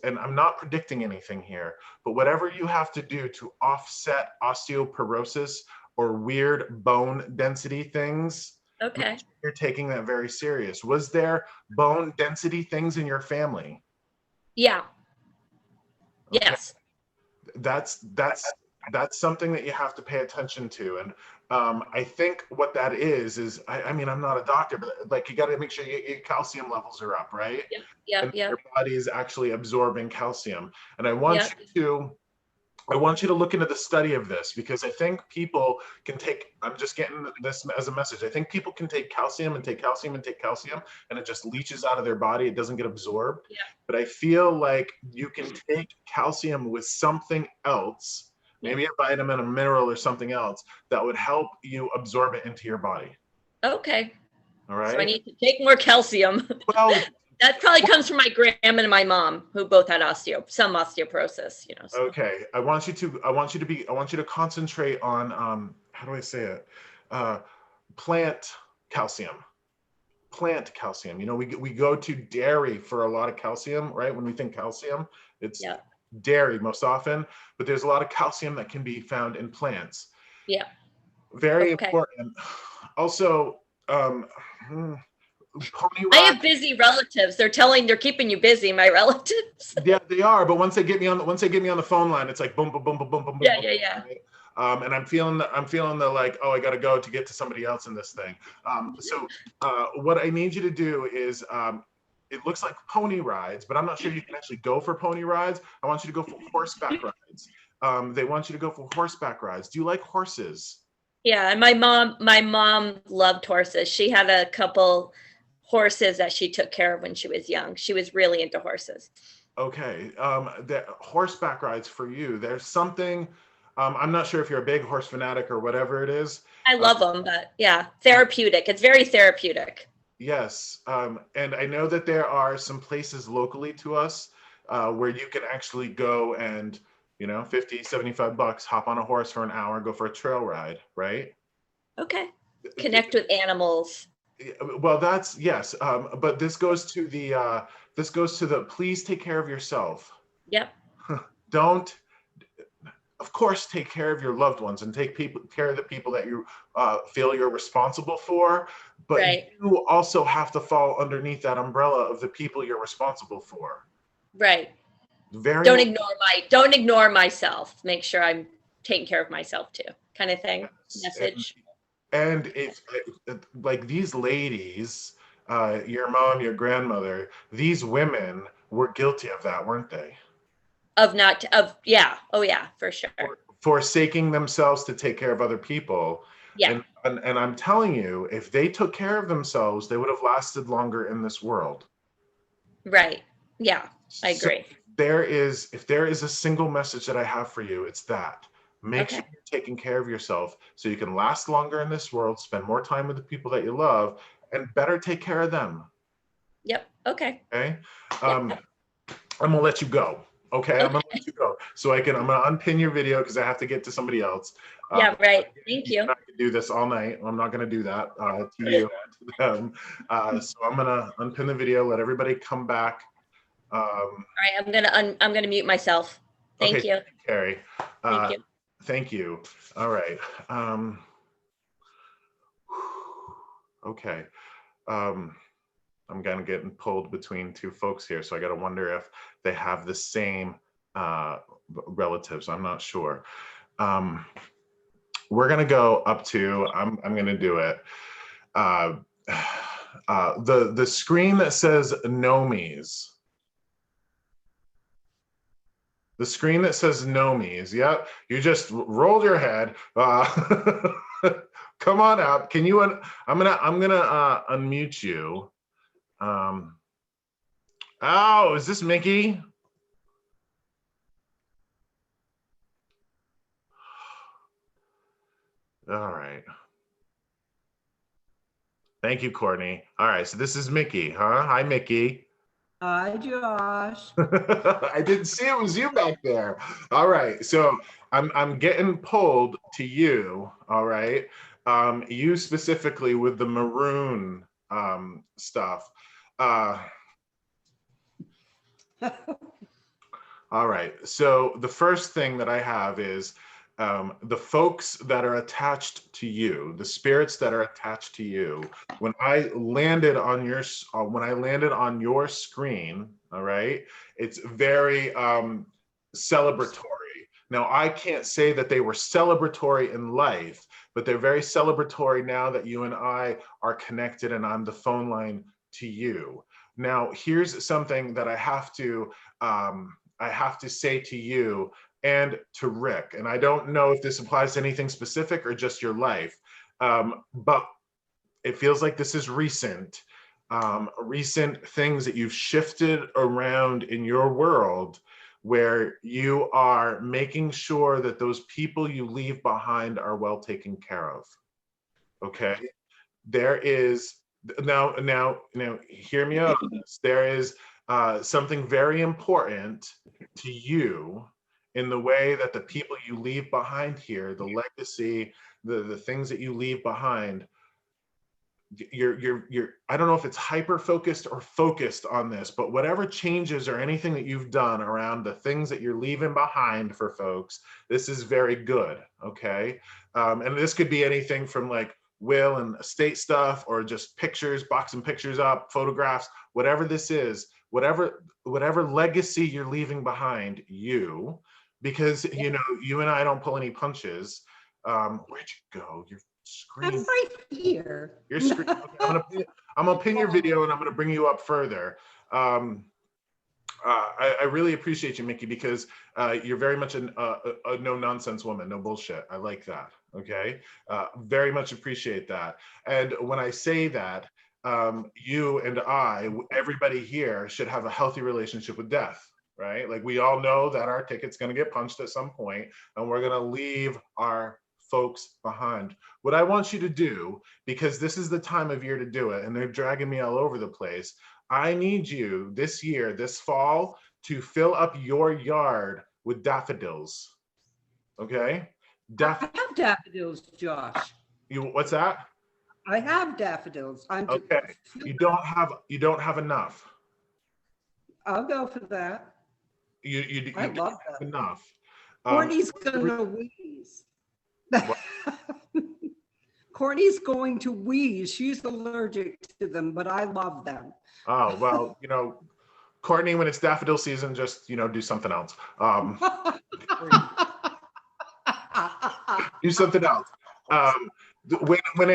and I'm not predicting anything here, but whatever you have to do to offset osteoporosis or weird bone density things, Okay. you're taking that very serious. Was there bone density things in your family? Yeah. Okay. Yes. That's something that you have to pay attention to. And I think what that is I mean, I'm not a doctor, but like, you got to make sure your calcium levels are up, right? Yep. Your body is actually absorbing calcium. And I want you to look into the study of this, because I think people can take, I'm just getting this as a message. I think people can take calcium and take calcium and take calcium, and it just leaches out of their body. It doesn't get absorbed. Yeah. But I feel like you can take calcium with something else, maybe a vitamin, a mineral, or something else that would help you absorb it into your body. Okay. All right. So I need to take more calcium. Well, that probably comes from my grandma and my mom, who both had some osteoporosis, So. Okay. I want you to concentrate on, how do I say it? Plant calcium. Plant calcium. We go to dairy for a lot of calcium, right? When we think calcium, it's dairy most often, but there's a lot of calcium that can be found in plants. Yeah. Very important. Also, pony I have busy relatives. They're keeping you busy, my relatives. Yeah, they are. But once they get me on the phone line, it's like boom, boom, boom, boom, boom, boom. Yeah. Right? And I'm feeling the like, oh, I got to go to get to somebody else in this thing. So what I need you to do is, it looks like pony rides, but I'm not sure you can actually go for pony rides. I want you to go for horseback rides. They want you to go for horseback rides. Do you like horses? Yeah, and my mom loved horses. She had a couple horses that she took care of when she was young. She was really into horses. Okay, the horseback rides for you. There's something. I'm not sure if you're a big horse fanatic or whatever it is. I love them, but yeah, therapeutic. It's very therapeutic. Yes, and I know that there are some places locally to us where you can actually go and, $50, $75, hop on a horse for an hour, go for a trail ride, right? Okay. Connect with animals. Well, that's, yes, but this goes to the please take care of yourself. Yep. Don't, course take care of your loved ones and take care of the people that you feel you're responsible for, but Right. you also have to fall underneath that umbrella of the people you're responsible for. Right. Very Don't ignore myself. Make sure I'm taking care of myself too, kind of thing. Message. And it's like these ladies, your mom, your grandmother, these women were guilty of that, weren't they? Yeah. Oh yeah, for sure. Forsaking themselves to take care of other people. Yeah. And I'm telling you, if they took care of themselves, they would have lasted longer in this world. Right. Yeah, I agree. So if there is a single message that I have for you, it's that. Make Okay. sure you're taking care of yourself so you can last longer in this world, spend more time with the people that you love, and better take care of them. Yep. Okay. Okay. I'm gonna let you go. Okay. I'm gonna let you go. So I'm gonna unpin your video because I have to get to somebody else. Yeah, right. Thank you. I can do this all night. I'm not gonna do that to you and to them. So I'm gonna unpin the video, let everybody come back. All right, I'm gonna mute myself. Thank Okay, you. Carrie. Thank you. Thank you. All right. Okay. I'm kind of getting pulled between two folks here, so I got to wonder if they have the same relatives. I'm not sure. We're gonna go up to. I'm gonna do it. The screen that says Nomies. The screen that says Nomies. Yep, you just rolled your head. Come on up. Can you? I'm gonna unmute you. Oh, is this Mickey? All right. Thank you, Courtney. All right, so this is Mickey, huh? Hi, Mickey. Hi, Josh. I didn't see it was you back there. All right, so I'm getting pulled to you. All right, you specifically with the maroon stuff. All right, so the first thing that I have is the folks that are attached to you, the spirits that are attached to you. When I landed on your screen, all right, it's very celebratory. Now, I can't say that they were celebratory in life, but they're very celebratory now that you and I are connected and I'm the phone line to you. Now, here's something that I have to say to you and to Rick, and I don't know if this applies to anything specific or just your life, but it feels like this is recent things that you've shifted around in your world where you are making sure that those people you leave behind are well taken care of. Okay, there is now hear me out on this. There is something very important to you in the way that the people you leave behind here, the legacy, the things that you leave behind, you're I don't know if it's hyper focused or focused on this, but whatever changes or anything that you've done around the things that you're leaving behind for folks, this is very good. Okay, and this could be anything from like will and estate stuff or just pictures, boxing pictures up, photographs, whatever this is, whatever legacy you're leaving behind, because you know you and I don't pull any punches. Where'd you go? Your screen. I'm right here. Your screen. Okay, I'm gonna pin your video and I'm gonna bring you up further. I really appreciate you, Mickey, because you're very much a no nonsense woman, no bullshit. I like that. Okay, very much appreciate that. And when I say that, you and everybody here should have a healthy relationship with death. Right? Like we all know that our ticket's going to get punched at some point and we're going to leave our folks behind. What I want you to do, because this is the time of year to do it and they're dragging me all over the place, I need you this year, this fall, to fill up your yard with daffodils. Okay? I have daffodils, Josh. What's that? I have daffodils. Okay. You don't have enough. I'll go for that. You I don't love have that. enough. Courtney's gonna wheeze. Courtney's going to wheeze. She's allergic to them, but I love them. Oh, well, Courtney, when it's daffodil season, just, do something else. Do something else. When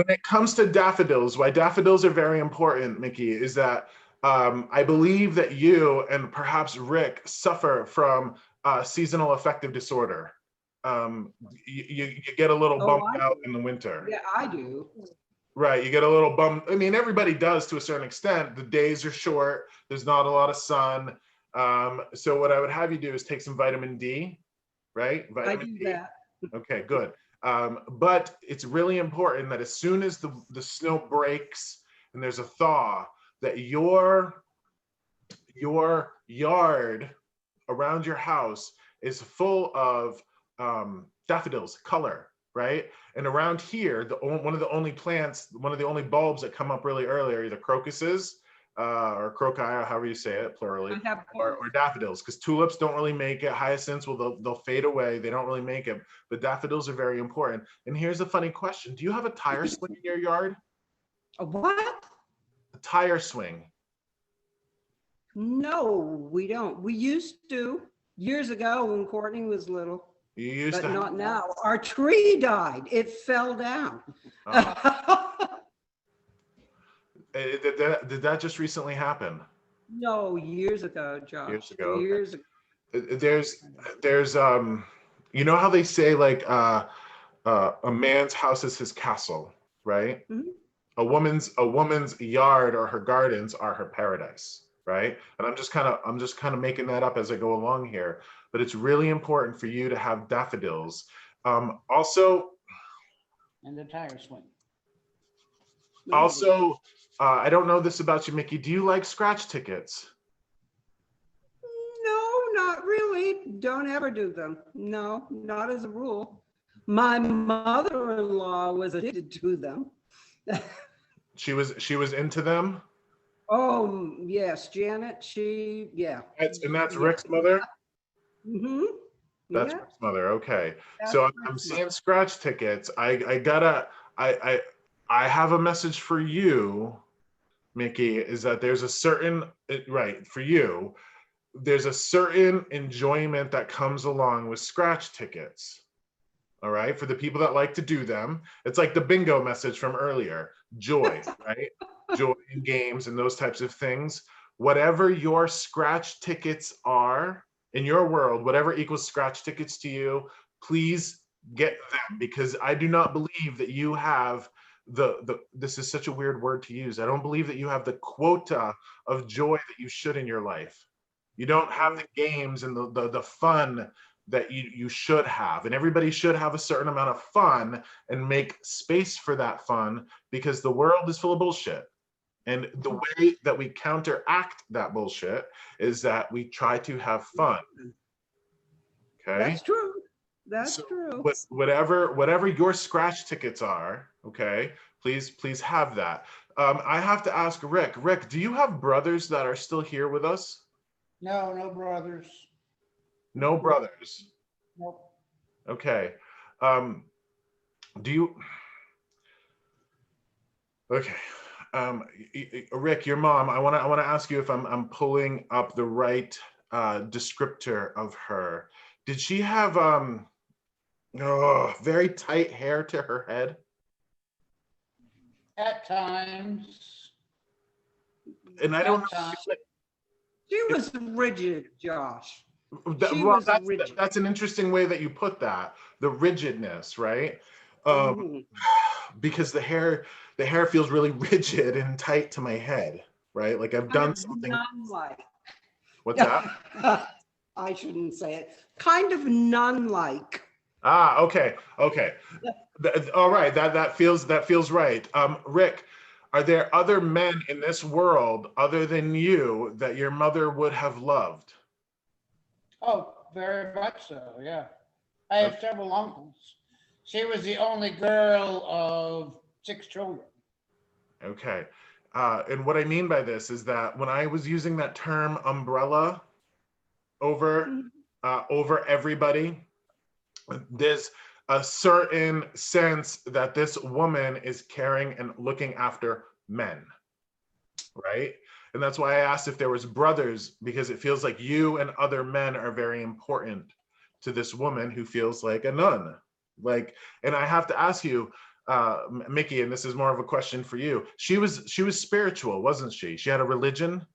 it comes to daffodils, why daffodils are very important, Mickey, is that I believe that you and perhaps Rick suffer from seasonal affective disorder. You get a little bummed out in the winter. Yeah, I do. Right, you get a little bummed. I mean, everybody does to a certain extent. The days are short. There's not a lot of sun. So what I would have you do is take some vitamin D, right? Vitamin D. That. Okay, good. But it's really important that as soon as the snow breaks and there's a thaw, that your yard around your house is full of daffodils, color, right? And around here, one of the only bulbs that come up really early are either crocuses or crocus, or however you say it, plurally, or daffodils, because tulips don't really make it. Hyacinths, well, they'll fade away. They don't really make it, but daffodils are very important. And here's a funny question. Do you have a tire swing in your yard? A what? A tire swing. No, we don't. We used to years ago when Courtney was little. You used but to not now. Our tree died. It fell down. Did that just recently happen? No, years ago, Josh. Years ago. Years ago. There's how they say like a man's house is his castle, right? Mm-hmm. A woman's yard or her gardens are her paradise, right? And I'm just kind of making that up as I go along here, but it's really important for you to have daffodils. Also, and the tire swing. Also, I don't know this about you, Mickey. Do you like scratch tickets? No, not really. Don't ever do them. No, not as a rule. My mother-in-law was addicted to them. She was into them? Oh, yes, Janet, yeah. That's Rick's mother? Mm-hmm. That's Rick's mother, okay. So I'm seeing scratch tickets. I have a message for you, Mickey, is that there's a certain, for you, there's a certain enjoyment that comes along with scratch tickets. All right, for the people that like to do them. It's like the bingo message from earlier, joy, right? Joy in games and those types of things. Whatever your scratch tickets are in your world, whatever equals scratch tickets to you, please get them, because I do not believe that you have this is such a weird word to use. I don't believe that you have the quota of joy that you should in your life. You don't have the games and the fun that you should have. And everybody should have a certain amount of fun and make space for that fun, because the world is full of bullshit. And the way that we counteract that bullshit is that we try to have fun. Okay? That's true. That's true. Whatever your scratch tickets are, okay, please have that. I have to ask Rick. Rick, do you have brothers that are still here with us? No, no brothers. No brothers. Nope. Okay. Do you? Okay. Rick, your mom. I want to ask you if I'm pulling up the right descriptor of her. Did she have very tight hair to her head? At times. And I don't know. She was rigid, Josh. That's an interesting way that you put that. The rigidness, right? Because the hair feels really rigid and tight to my head, right? Like I've done something. Nun-like. What's that? I shouldn't say it. Kind of nun-like. Okay. All right, that feels right. Rick, are there other men in this world other than you that your mother would have loved? Oh, very much so, yeah. I have several uncles. She was the only girl of 6 children. Okay. And what I mean by this is that when I was using that term umbrella over over everybody. There's a certain sense that this woman is caring and looking after men, right? And that's why I asked if there was brothers, because it feels like you and other men are very important to this woman who feels like a nun. Like, and I have to ask you, Mickey, and this is more of a question for you. She was spiritual, wasn't she? She had a religion.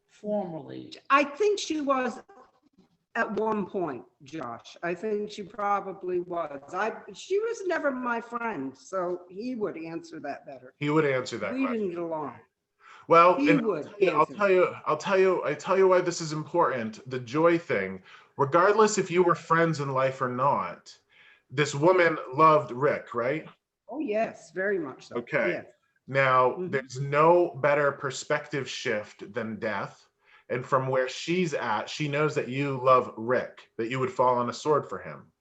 Formally. I think she was at one point, Josh. I think she probably was. She was never my friend, so he would answer that better. He would answer that We question. didn't get along. Well, He and would I'll answer. tell you why this is important. The joy thing, regardless if you were friends in life or not, this woman loved Rick, right? Oh, yes, very much so. Okay. Yes. Now, Mhm. there's no better perspective shift than death. And from where she's at, she knows that you love Rick, that you would fall on a sword for him,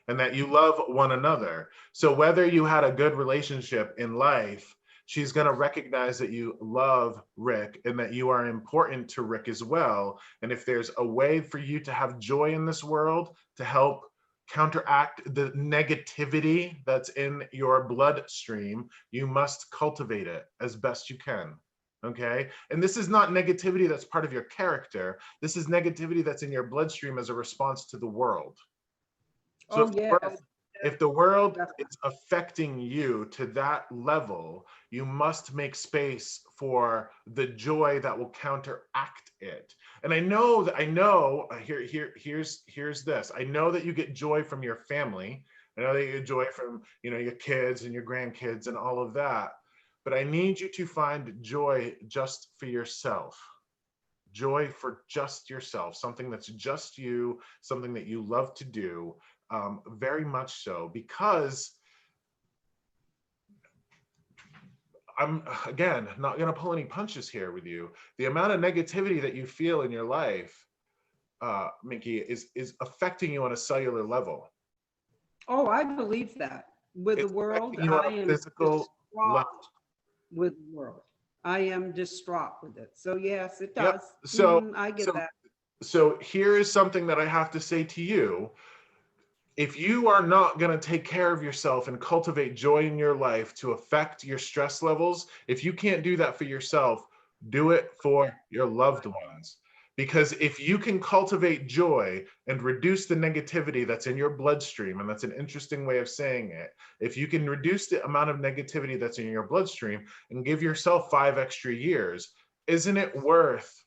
and that you love one another. So whether you had a good relationship in life, she's going to recognize that you love Rick and that you are important to Rick as well. And if there's a way for you to have joy in this world to help counteract the negativity that's in your bloodstream, you must cultivate it as best you can. Okay. And this is not negativity that's part of your character. This is negativity that's in your bloodstream as a response to the world. So Oh, yes. if the world Definitely. is affecting you to that level, you must make space for the joy that will counteract it. And here's this. I know that you get joy from your family. I know that you get joy from, your kids and your grandkids and all of that. But I need you to find joy just for yourself. Joy for just yourself, something that's just you, something that you love to do, very much so, because I'm, again, not going to pull any punches here with you. The amount of negativity that you feel in your life, Mickey, is affecting you on a cellular level. Oh, I believe that. With the It's world, affecting you on I a am physical distraught level. with the world. I am distraught with it. So yes, it Yep. does. So, I get that. So here is something that I have to say to you. If you are not going to take care of yourself and cultivate joy in your life to affect your stress levels, if you can't do that for yourself, do it for your loved ones. Because if you can cultivate joy and reduce the negativity that's in your bloodstream, and that's an interesting way of saying it, if you can reduce the amount of negativity that's in your bloodstream and give yourself 5 extra years, isn't it worth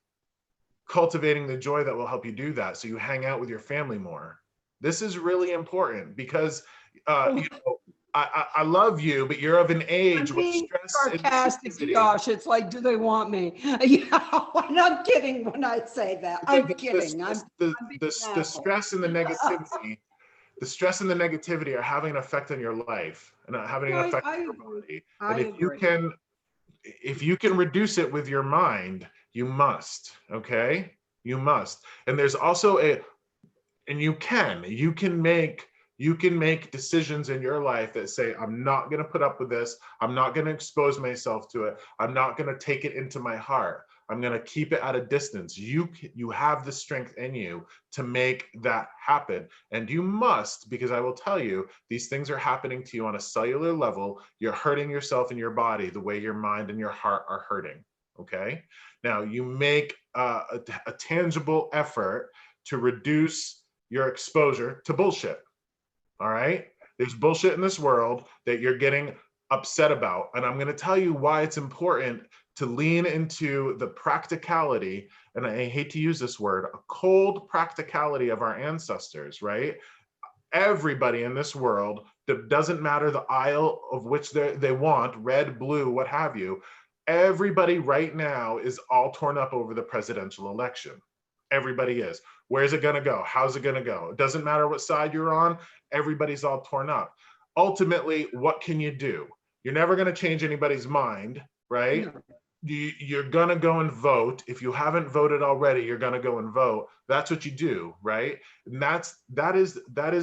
cultivating the joy that will help you do that so you hang out with your family more? This is really important because I love you, but you're of an age I'm with being stress and sarcastic, negativity. Josh. It's like, do they want me? And I'm kidding when I say that. I'm kidding. The stress and the negativity, the stress and the negativity are having an effect on your life and having an effect on your body. And if you can reduce it with your mind, you must. Okay, you must. And there's also and you can make decisions in your life that say, I'm not going to put up with this. I'm not going to expose myself to it. I'm not going to take it into my heart. I'm going to keep it at a distance. You have the strength in you to make that happen. And you must, because I will tell you, these things are happening to you on a cellular level. You're hurting yourself and your body the way your mind and your heart are hurting. Okay. Now you make a tangible effort to reduce your exposure to bullshit. All right. There's bullshit in this world that you're getting upset about. And I'm going to tell you why it's important to lean into the practicality, and I hate to use this word, a cold practicality of our ancestors, right? Everybody in this world, doesn't matter the aisle of which they want, red, blue, what have you, everybody right now is all torn up over the presidential election. Everybody is. Where's it going to go? How's it going to go? It doesn't matter what side you're on. Everybody's all torn up. Ultimately, what can you do? You're never going to change anybody's mind, right? No. You're going to go and vote. If you haven't voted already, you're going to go and vote. That's what you do, right? And that is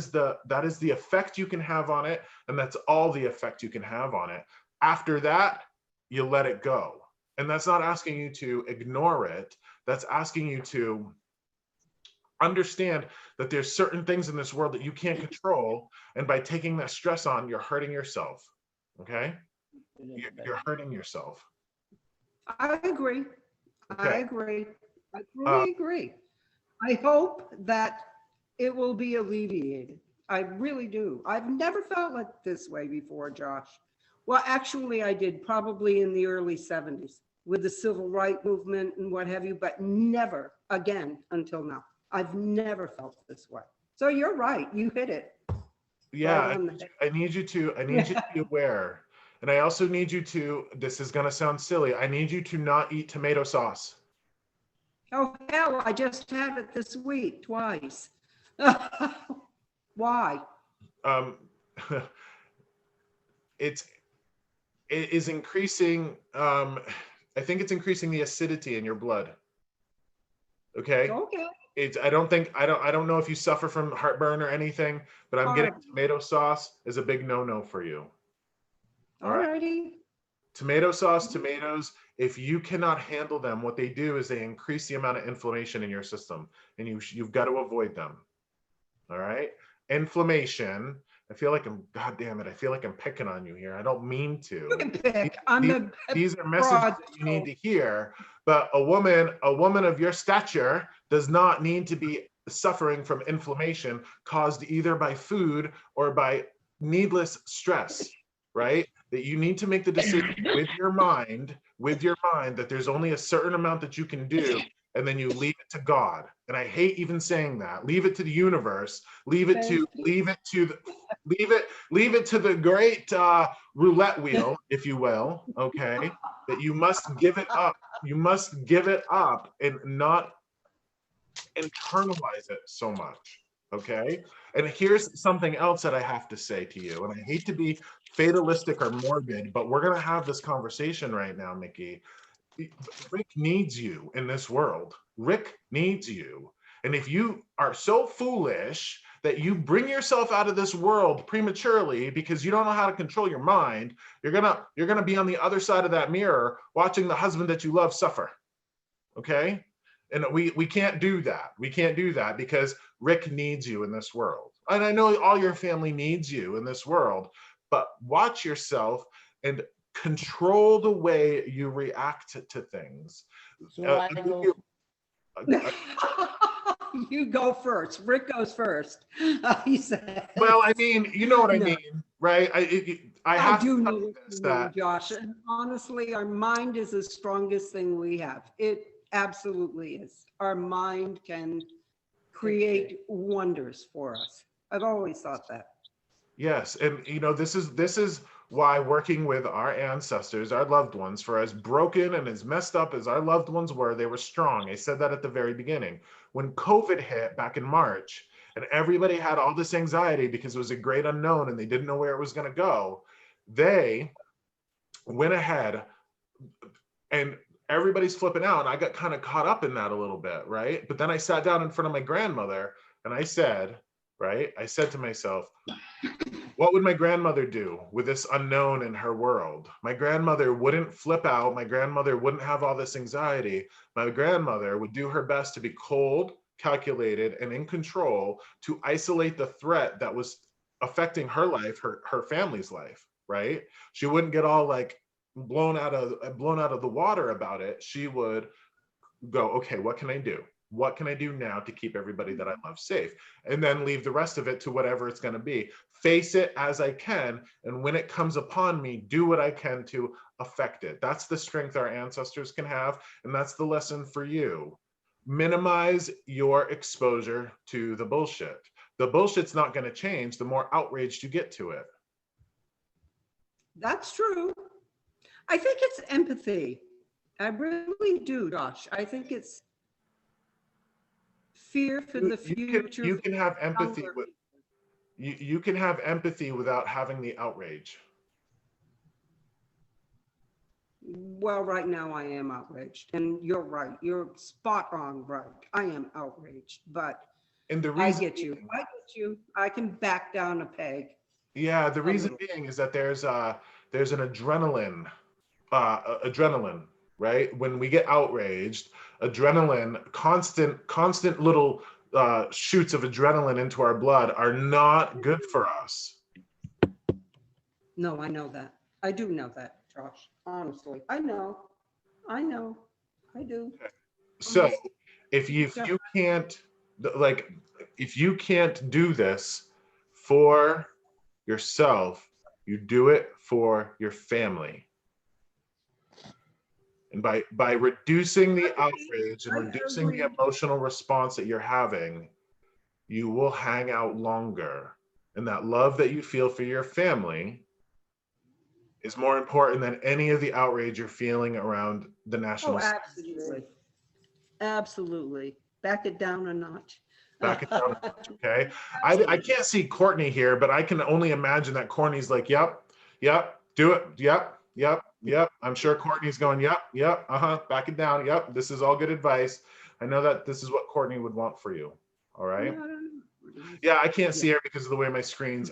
the effect you can have on it, and that's all the effect you can have on it. After that, you let it go. And that's not asking you to ignore it. that's asking you to understand that there's certain things in this world that you can't control. And by taking that stress on, you're hurting yourself. Okay? You're hurting yourself. I agree. I Okay. agree. I Uh, truly agree. I hope that it will be alleviated. I really do. I've never felt like this way before, Josh. Well, actually, I did probably in the early 70s with the civil rights movement and what have you, but never again until now. I've never felt this way. So you're right. You hit it. yeah, Right on the head. I need you to be aware. And I also need you to, this is going to sound silly, I need you to not eat tomato sauce. Oh, hell, I just had it this week twice. Why? Um, it is increasing, I think it's increasing the acidity in your blood. Okay? Okay. I don't know if you suffer from heartburn or anything, but I'm getting tomato sauce is a big no-no for you. All right? Alrighty. Tomato sauce, tomatoes, if you cannot handle them, what they do is they increase the amount of inflammation in your system, and you've got to avoid them. All right? Inflammation, I feel like God damn it, I feel like I'm picking on you here. I don't mean to. You can pick. I'm These are messages that you need to hear, but a woman of your stature does not need to be suffering from inflammation caused either by food or by needless stress, right? That you need to make the decision with your mind that there's only a certain amount that you can do, and then you leave it to God. And I hate even saying that. Leave it to the universe. Leave it to the great roulette wheel, if you will. Okay, that you must give it up. You must give it up and not internalize it so much. Okay. And here's something else that I have to say to you. And I hate to be fatalistic or morbid, but we're going to have this conversation right now, Mickey. Rick needs you in this world. Rick needs you. And if you are so foolish that you bring yourself out of this world prematurely because you don't know how to control your mind, you're gonna be on the other side of that mirror watching the husband that you love suffer. Okay? And we can't do that. We can't do that because Rick needs you in this world. And I know all your family needs you in this world, but watch yourself and control the way you react to things. So You go first. Rick goes first. He said. Well, I mean, you know what I mean, right? I do know what you mean, Josh. And honestly, our mind is the strongest thing we have. It absolutely is. Our mind can create wonders for us. I've always thought that. Yes, and this is why working with our ancestors, our loved ones, for as broken and as messed up as our loved ones were, they were strong. I said that at the very beginning. When COVID hit back in March, and everybody had all this anxiety because it was a great unknown and they didn't know where it was going to go, they went ahead and everybody's flipping out. And I got kind of caught up in that a little bit, right? But then I sat down in front of my grandmother and I said to myself, what would my grandmother do with this unknown in her world? My grandmother wouldn't flip out. My grandmother wouldn't have all this anxiety. My grandmother would do her best to be cold, calculated, and in control to isolate the threat that was affecting her life, her family's life, right? She wouldn't get all like blown out of the water about it. She would go, okay, what can I do? What can I do now to keep everybody that I love safe? And then leave the rest of it to whatever it's going to be. Face it as I can. And when it comes upon me, do what I can to affect it. That's the strength our ancestors can have. And that's the lesson for you. Minimize your exposure to the bullshit. The bullshit's not going to change the more outraged you get to it. That's true. I think it's empathy. I really do, Josh. I think it's fear for the future. You can have empathy with you can have empathy without having the outrage. Well, right now I am outraged, and you're right. You're spot on right. I am outraged, but and the reason I get you. I get you. I can back down a peg. Yeah, the reason being is that there's an adrenaline, right? When we get outraged, adrenaline, constant little shoots of adrenaline into our blood are not good for us. No, I know that. I do know that, Josh. Honestly, I know. I do. So if Yeah. you can't, like, if you can't do this for yourself, you do it for your family. And by reducing the outrage and I reducing the agree. emotional response that you're having, you will hang out longer. And that love that you feel for your family is more important than any of the outrage you're feeling around the national. Oh, absolutely. Absolutely. Back it down a notch. Back it down a notch, okay? I can't see Courtney here, but I can only imagine that Courtney's like, yep, do it, yep. I'm sure Courtney's going, yep, back it down, yep, this is all good advice. I know that this is what Courtney would want for you, all right? Yeah, I can't see her because of the way my screen's,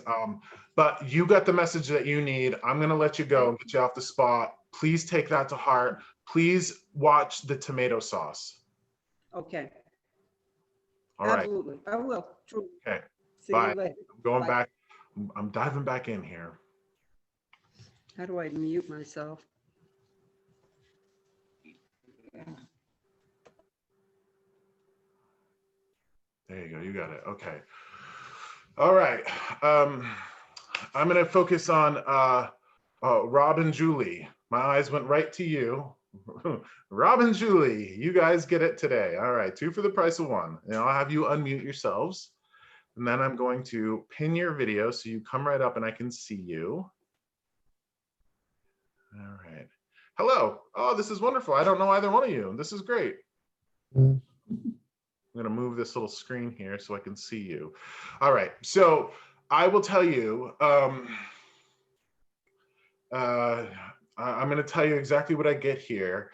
but you got the message that you need. I'm gonna let you go and get you off the spot. Please take that to heart. Please watch the tomato sauce. Okay. All right. Absolutely. I will. True. Okay. See Bye. you later. I'm going Bye. back. I'm diving back in here. How do I mute myself? There you go. You got it. Okay. All right. I'm going to focus on Rob and Julie. My eyes went right to you. Rob and Julie, you guys get it today. All right. 2 for the price of 1. And I'll have you unmute yourselves. And then I'm going to pin your video so you come right up and I can see you. All right. Hello. Oh, this is wonderful. I don't know either one of you. This is great. I'm going to move this little screen here so I can see you. All right. So I will tell you, I'm going to tell you exactly what I get here.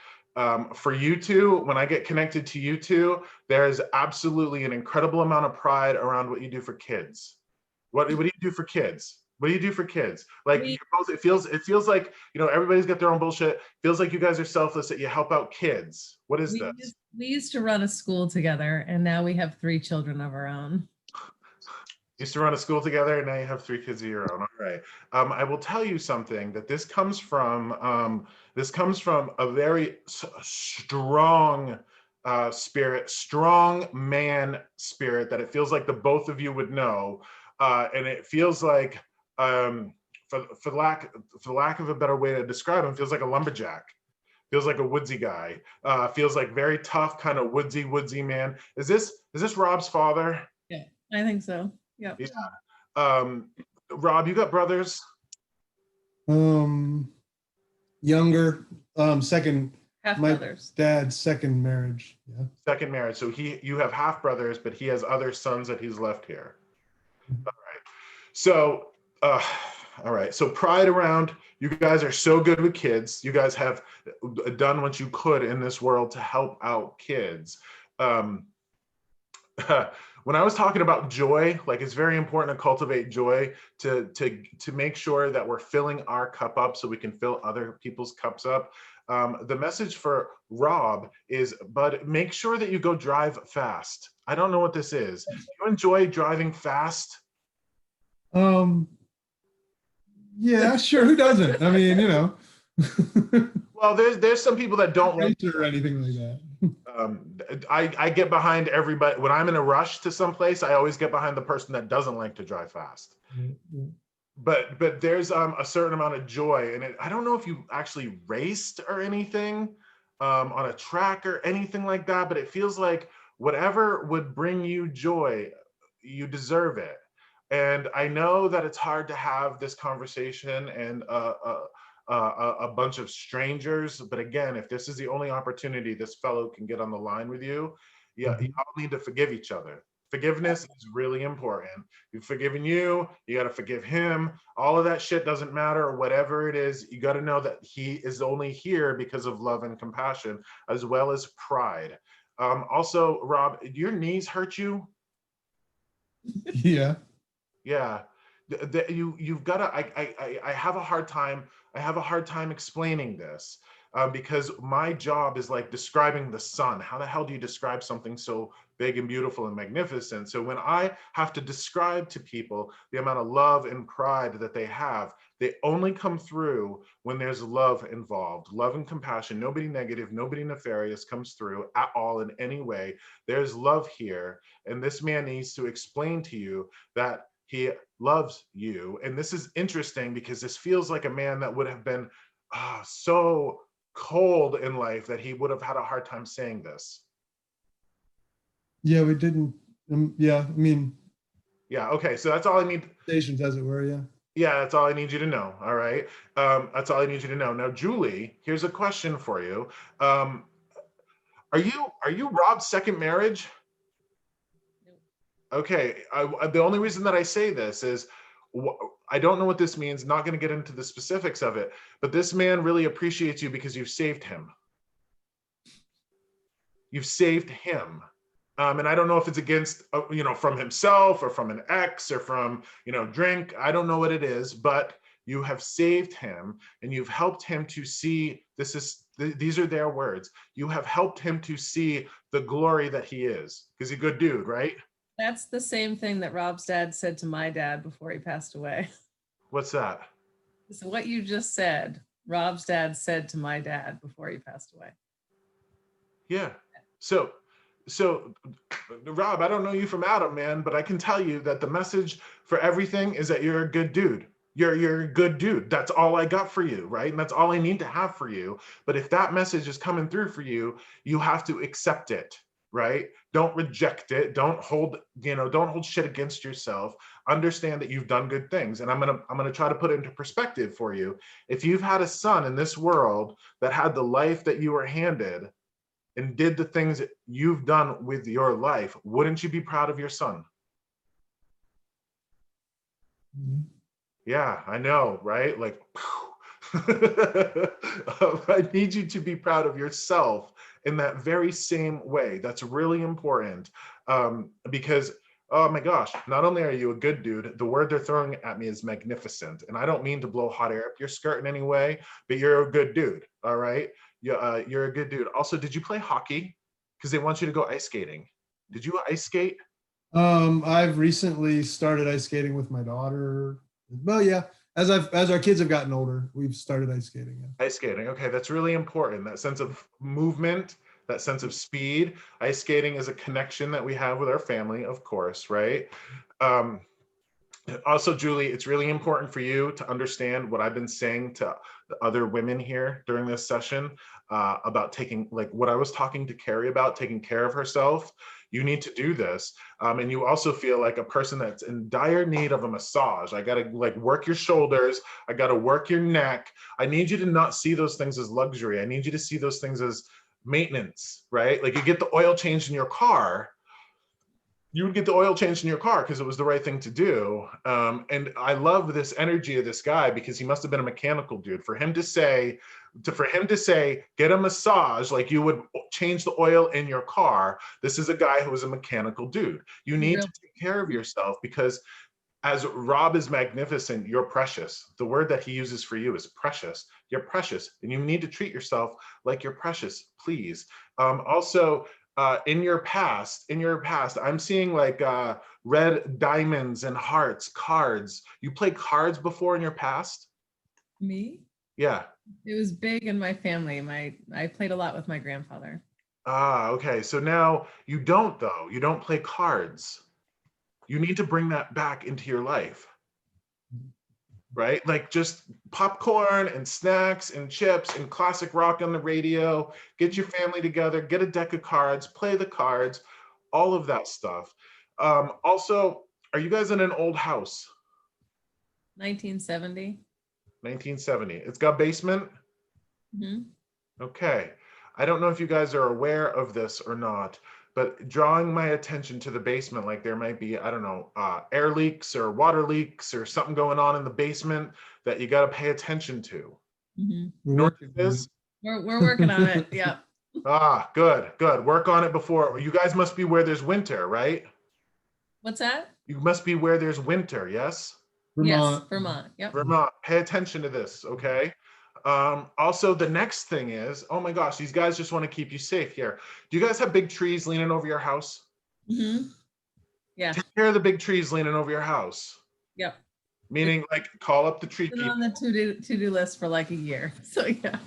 For you two, when I get connected to you two, there's absolutely an incredible amount of pride around what you do for kids. What do you do for kids? What do you do for kids? Like, you're both, it feels like, you know, everybody's got their own bullshit. Feels like you guys are selfless, that you help out kids. What is this? We used to run a school together, and now we have 3 children of our own. Used to run a school together, and now you have 3 kids of your own. All right. I will tell you something, that this comes from a very strong spirit, strong man spirit, that it feels like the both of you would know, and it feels like, for lack of a better way to describe him, feels like a lumberjack. Feels like a woodsy guy. Feels like very tough, kind of woodsy man. Is this Rob's father? Yeah, I think so. Yep. Yeah. Rob, you got brothers? Younger, second. Half My brothers. dad's second marriage. Yeah. Second marriage. So you have half brothers, but he has other sons that he's left here. All right. So, all right. So pride around, you guys are so good with kids. You guys have done what you could in this world to help out kids. When I was talking about joy, like, it's very important to cultivate joy, to make sure that we're filling our cup up so we can fill other people's cups up. The message for Rob is, bud, make sure that you go drive fast. I don't know what this is. Do you enjoy driving fast? Yeah, sure. Who doesn't? I mean, you know. Well, there's some people that don't like or anything like that. I get behind everybody. When I'm in a rush to someplace, I always get behind the person that doesn't like to drive fast. But there's a certain amount of joy in it. I don't know if you actually raced or anything on a track or anything like that, but it feels like whatever would bring you joy, you deserve it. And I know that it's hard to have this conversation and a bunch of strangers, but again, if this is the only opportunity this fellow can get on the line with you, you all need to forgive each other. Forgiveness is really important. You've forgiven you got to forgive him. All of that shit doesn't matter. Whatever it is, you got to know that he is only here because of love and compassion, as well as pride. Also, Rob, do your knees hurt you? Yeah. Yeah. You've got to, I have a hard time explaining this. because my job is like describing the sun. How the hell do you describe something so big and beautiful and magnificent? So when I have to describe to people the amount of love and pride that they only come through when there's love involved, love and compassion. Nobody negative, nobody nefarious comes through at all in any way. There's love here. And this man needs to explain to you that he loves you. And this is interesting because this feels like a man that would have been so cold in life that he would have had a hard time saying this. Yeah, we didn't. Yeah, I mean, Yeah, okay, so that's all I need. stations, as it were. Yeah. Yeah, that's all I need you to know. All right. That's all I need you to know. Now, Julie, here's a question for you. Are you Rob's second marriage? Okay. The only reason that I say this is I don't know what this means. Not going to get into the specifics of it, but this man really appreciates you because you've saved him. You've saved him. And I don't know if it's against, from himself or from an ex or from, drink. I don't know what it is, but you have saved him and you've helped him to see, these are their words. You have helped him to see the glory that he is, because he's a good dude, right? That's the same thing that Rob's dad said to my dad before he passed away. What's that? So what you just said, Rob's dad said to my dad before he passed away. Yeah. So Rob, I don't know you from Adam, man, but I can tell you that the message for everything is that you're a good dude. You're a good dude. That's all I got for you, right? And that's all I need to have for you. But if that message is coming through for you, you have to accept it, right? Don't reject it. Don't hold shit against yourself. Understand that you've done good things. And I'm gonna try to put it into perspective for you. If you've had a son in this world that had the life that you were handed and did the things that you've done with your life, wouldn't you be proud of your son? Mm-hmm. Yeah, I know, right? Like, I need you to be proud of yourself in that very same way. That's really important, because, oh my gosh, not only are you a good dude, the word they're throwing at me is magnificent. And I don't mean to blow hot air up your skirt in any way, but you're a good dude, all right? You're a good dude. Also, did you play hockey? Because they want you to go ice skating. Did you ice skate? I've recently started ice skating with my daughter. Well, yeah, as our kids have gotten older, we've started ice skating. Yeah. Ice skating. Okay, that's really important. That sense of movement, that sense of speed. Ice skating is a connection that we have with our family, of course, right? Also, Julie, it's really important for you to understand what I've been saying to the other women here during this session about taking, like what I was talking to Carrie about, taking care of herself. You need to do this. And you also feel like a person that's in dire need of a massage. I gotta work your shoulders. I gotta work your neck. I need you to not see those things as luxury. I need you to see those things as maintenance, right? Like you get the oil changed in your car. You would get the oil changed in your car because it was the right thing to do. And I love this energy of this guy because he must have been a mechanical dude. For him to say, get a massage like you would change the oil in your car. This is a guy who is a mechanical dude. You need to take care of yourself because as Rob is magnificent, you're precious. The word that he uses for you is precious. You're precious and you need to treat yourself like you're precious, please. Also, in your past, I'm seeing like red diamonds and hearts, cards. You played cards before in your past? Me? Yeah. It was big in my family. I played a lot with my grandfather. Ah, okay. So now you don't though. You don't play cards. You need to bring that back into your life. Right? Like just popcorn and snacks and chips and classic rock on the radio, get your family together, get a deck of cards, play the cards, all of that stuff. Also, are you guys in an old house? 1970. 1970. It's got basement? Mm-hmm. Okay. I don't know if you guys are aware of this or not, but drawing my attention to the basement, like there might be, I don't know, air leaks or water leaks or something going on in the basement that you got to pay attention to. Mm-hmm. You know what it is? We're working on it. Yeah. Ah, good. Work on it before. You guys must be where there's winter, right? What's that? You must be where there's winter, yes? Vermont. Yes, Vermont. Yep. Vermont. Pay attention to this, okay? Also, the next thing is, oh my gosh, these guys just want to keep you safe here. Do you guys have big trees leaning over your house? Mhm. Yeah, Take care of the big trees leaning over your house. yep. Meaning, like, call up the tree Been people. on the to-do list for like a year. So yeah.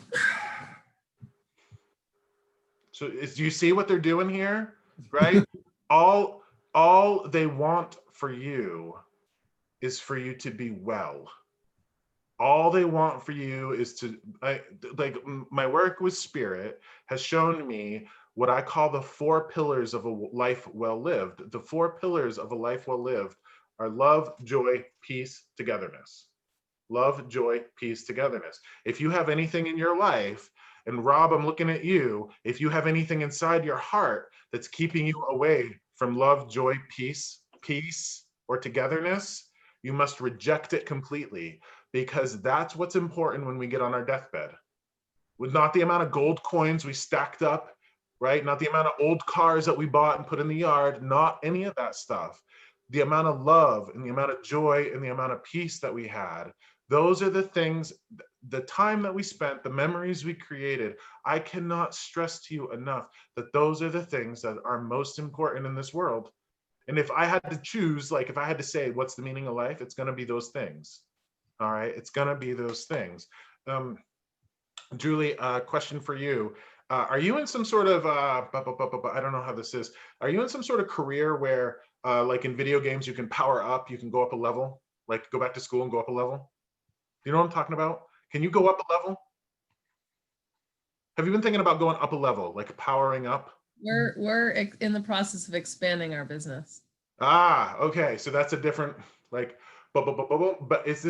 So do you see what they're doing here? Right? all they want for you is for you to be well. All they want for you is to, my work with spirit has shown me what I call the 4 pillars of a life well lived. The 4 pillars of a life well lived are love, joy, peace, togetherness. Love, joy, peace, togetherness. If you have anything in your life, and Rob, I'm looking at you, if you have anything inside your heart that's keeping you away from love, joy, peace, or togetherness, you must reject it completely, because that's what's important when we get on our deathbed. With not the amount of gold coins we stacked up, right? Not the amount of old cars that we bought and put in the yard, not any of that stuff. The amount of love and the amount of joy and the amount of peace that we had, those are the things, the time that we spent, the memories we created. I cannot stress to you enough that those are the things that are most important in this world. And if I had to choose, like if I had to say, what's the meaning of life? It's going to be those things. All right. It's going to be those things. Julie, question for you. Are you in some sort of, I don't know how this is. Are you in some sort of career where, like in video games, you can power up, you can go up a level, like go back to school and go up a level? Do you know what I'm talking about? Can you go up a level? Have you been thinking about going up a level, like powering up? We're in the process of expanding our business. Ah, okay. So that's a different, like, but this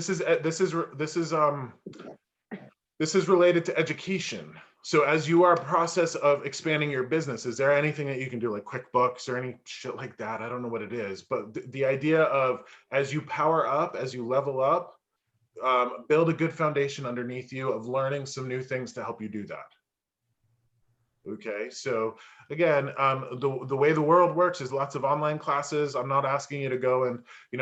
is related to education. So as you are process of expanding your business, is there anything that you can do, like QuickBooks or any shit like that? I don't know what it is, but the idea of as you power up, as you level up, build a good foundation underneath you of learning some new things to help you do that. Okay, so again, the way the world works is lots of online classes. I'm not asking you to go and,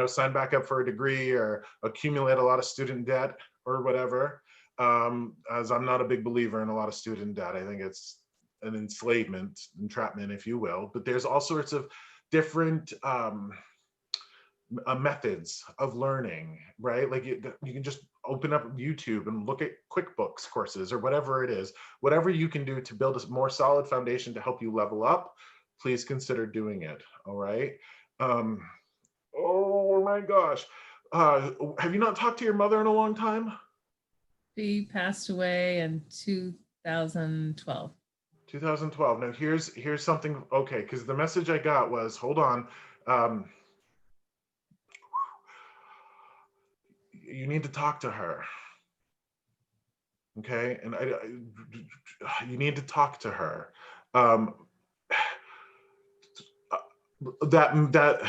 sign back up for a degree or accumulate a lot of student debt or whatever, as I'm not a big believer in a lot of student debt. I think it's an entrapment, if you will. But there's all sorts of different methods of learning, right? Like you can just open up YouTube and look at QuickBooks courses or whatever it is. Whatever you can do to build a more solid foundation to help you level up, please consider doing it. All right. Oh my gosh. Have you not talked to your mother in a long time? She passed away in 2012. 2012. Now here's something. Okay, because the message I got was, hold on. You need to talk to her. Okay, and you need to talk to her. That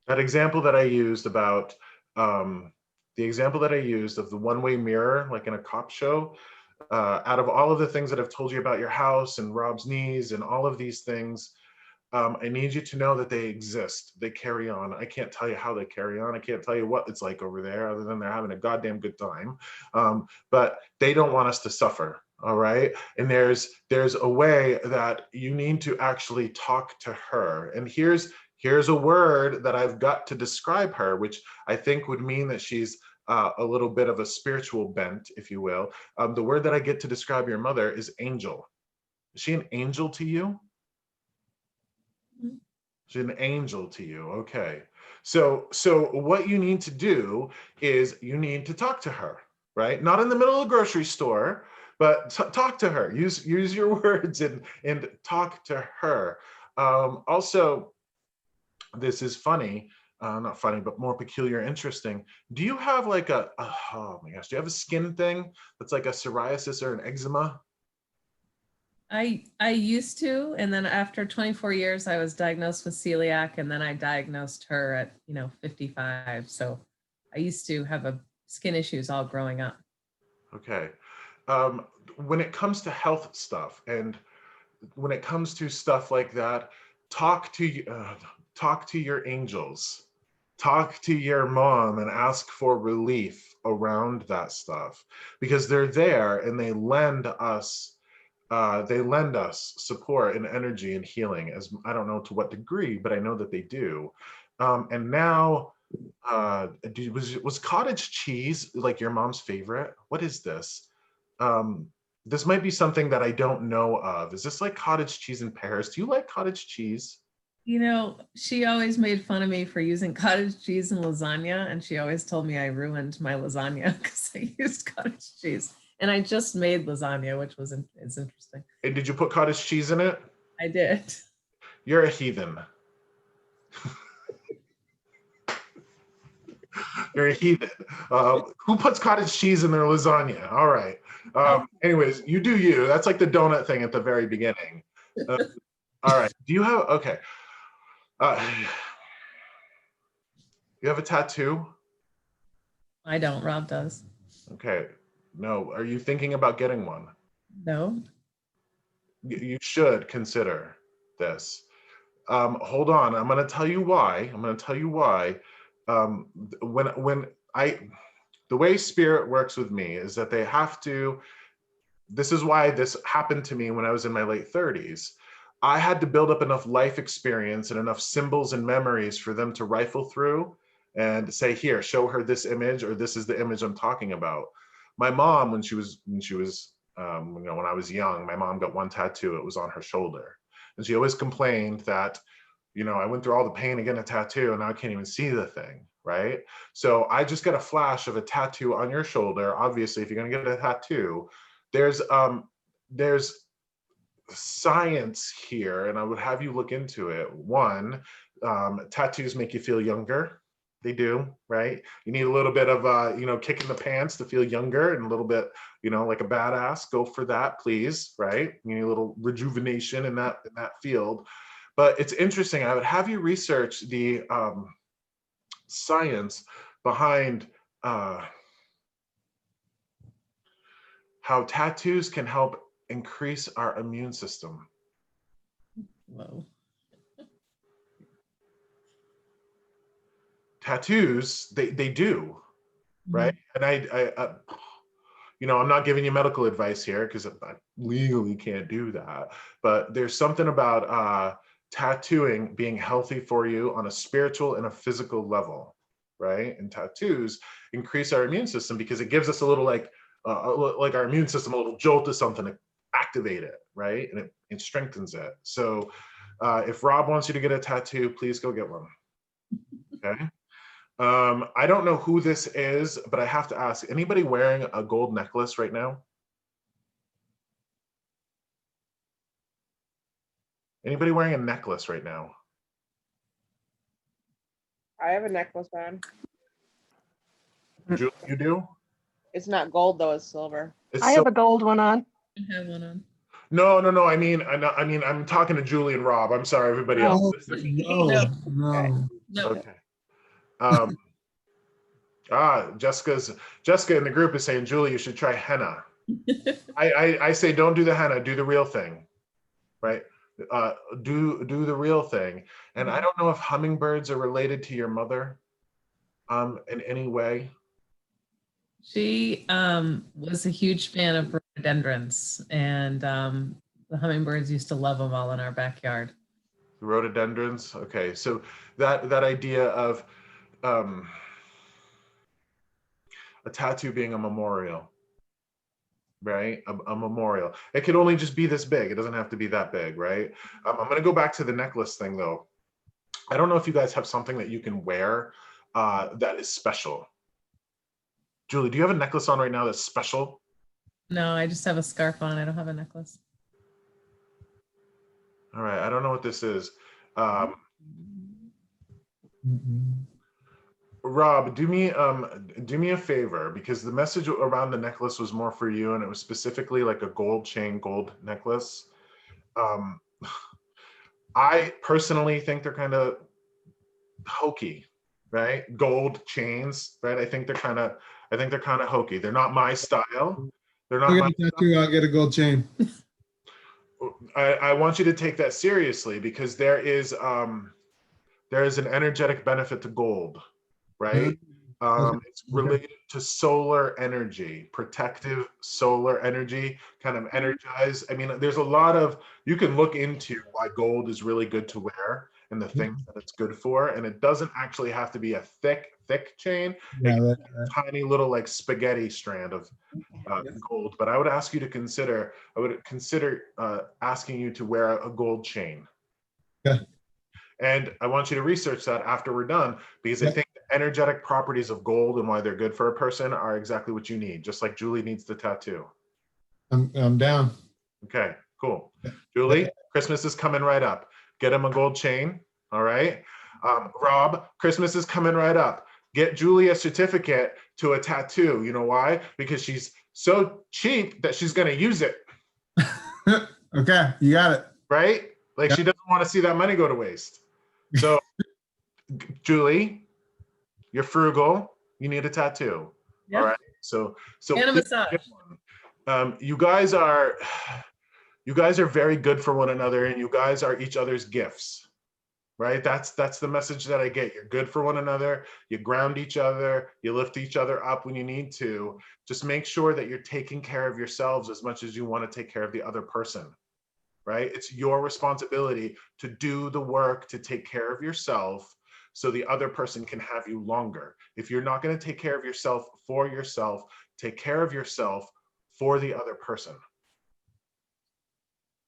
example that I used about the example that I used of the one-way mirror, like in a cop show. Out of all of the things that I've told you about your house and Rob's knees and all of these things, I need you to know that they exist. They carry on. I can't tell you how they carry on. I can't tell you what it's like over there other than they're having a goddamn good time. But they don't want us to suffer. All right. And there's a way that you need to actually talk to her. And here's a word that I've got to describe her, which I think would mean that she's a little bit of a spiritual bent, if you will. The word that I get to describe your mother is angel. Is she an angel to you? She's an angel to you. Okay. So what you need to do is you need to talk to her, right? Not in the middle of the grocery store, but talk to her. Use your words and talk to her. Also, this is funny, not funny, but more peculiar, interesting. Do you have like oh my gosh, do you have a skin thing that's like a psoriasis or an eczema? I used to, and then after 24 years, I was diagnosed with celiac, and then I diagnosed her at 55. So I used to have skin issues all growing up. Okay. When it comes to health stuff and when it comes to stuff like that, talk to your angels. talk to your mom and ask for relief around that stuff, because they're there and they lend us support and energy and healing, as I don't know to what degree, but I know that they do. And now, was cottage cheese like your mom's favorite? What is this? This might be something that I don't know of. Is this like cottage cheese in Paris? Do you like cottage cheese? You know, she always made fun of me for using cottage cheese in lasagna, and she always told me I ruined my lasagna because I used cottage cheese. And I just made lasagna, which is interesting. Hey, did you put cottage cheese in it? I did. You're a heathen. You're a heathen. Who puts cottage cheese in their lasagna? All right. Anyways, you do you. That's like the donut thing at the very beginning. All right. Do you have, okay. You have a tattoo? I don't. Rob does. Okay. No. Are you thinking about getting one? No. You should consider this. Hold on. I'm going to tell you why. The way spirit works with me is that they have to, this is why this happened to me when I was in my late 30s. I had to build up enough life experience and enough symbols and memories for them to rifle through and say, here, show her this image, or this is the image I'm talking about. My mom, when I was young, my mom got one tattoo. It was on her shoulder. And she always complained that, I went through all the pain to get a tattoo and now I can't even see the thing, right? So I just got a flash of a tattoo on your shoulder. Obviously, if you're gonna get a tattoo, there's science here, and I would have you look into it. One, tattoos make you feel younger. They do, right? You need a little bit of kick in the pants to feel younger and a little bit, like a badass. Go for that, please, right? You need a little rejuvenation in that field. But it's interesting. I would have you research the science behind how tattoos can help increase our immune system. Whoa. Tattoos, they do, right? And I I'm not giving you medical advice here because I legally can't do that. But there's something about tattooing being healthy for you on a spiritual and a physical level, right? And tattoos increase our immune system because it gives us a little like our immune system, a little jolt of something to activate it, right? And it strengthens it. So if Rob wants you to get a tattoo, please go get one. Okay. I don't know who this is, but I have to ask, anybody wearing a gold necklace right now? Anybody wearing a necklace right now? I have a necklace on. You do? It's not gold though, it's silver. I have a gold one on. I have one on. No. I mean, I'm talking to Julie and Rob. I'm sorry, everybody else. No. Okay. Jessica in the group is saying, Julie, you should try henna. I say, don't do the henna, do the real thing, right? Do the real thing. And I don't know if hummingbirds are related to your mother in any way. She was a huge fan of rhododendrons, and the hummingbirds used to love them all in our backyard. Rhododendrons. Okay, so that idea of a tattoo being a memorial, right? A memorial. It could only just be this big. It doesn't have to be that big, right? I'm going to go back to the necklace thing though. I don't know if you guys have something that you can wear that is special. Julie, do you have a necklace on right now that's special? No, I just have a scarf on. I don't have a necklace. All right, I don't know what this is. Rob, do me a favor, because the message around the necklace was more for you, and it was specifically like a gold chain, gold necklace. I personally think they're kind of hokey, right? Gold chains, right? I think they're kind of hokey. They're not my style. They're not. I'll my get a tattoo. I'll get a gold chain. I want you to take that seriously, because there is there is an energetic benefit to gold, right? It's related to solar energy, protective solar energy, kind of energize. I mean, there's a lot of, you can look into why gold is really good to wear and the things that it's good for. And it doesn't actually have to be a thick chain. It can be a tiny little like spaghetti strand of gold. But I would ask you to consider, asking you to wear a gold chain. Okay. And I want you to research that after we're done, because I think the energetic properties of gold and why they're good for a person are exactly what you need, just like Julie needs the tattoo. I'm down. Okay, cool. Julie, Christmas is coming right up. Get him a gold chain, all right? Rob, Christmas is coming right up. Get Julie a certificate to a tattoo. You know why? Because she's so cheap that she's gonna use it. Okay, you got it. Right? Like she doesn't want to see that money go to waste. So Julie, you're frugal. You need a tattoo. Yep. All right. So And a please massage. get one. You guys are very good for one another, and you guys are each other's gifts. Right? That's the message that I get. You're good for one another. You ground each other. You lift each other up when you need to. Just make sure that you're taking care of yourselves as much as you want to take care of the other person. Right? It's your responsibility to do the work to take care of yourself so the other person can have you longer. If you're not going to take care of yourself for yourself, take care of yourself for the other person.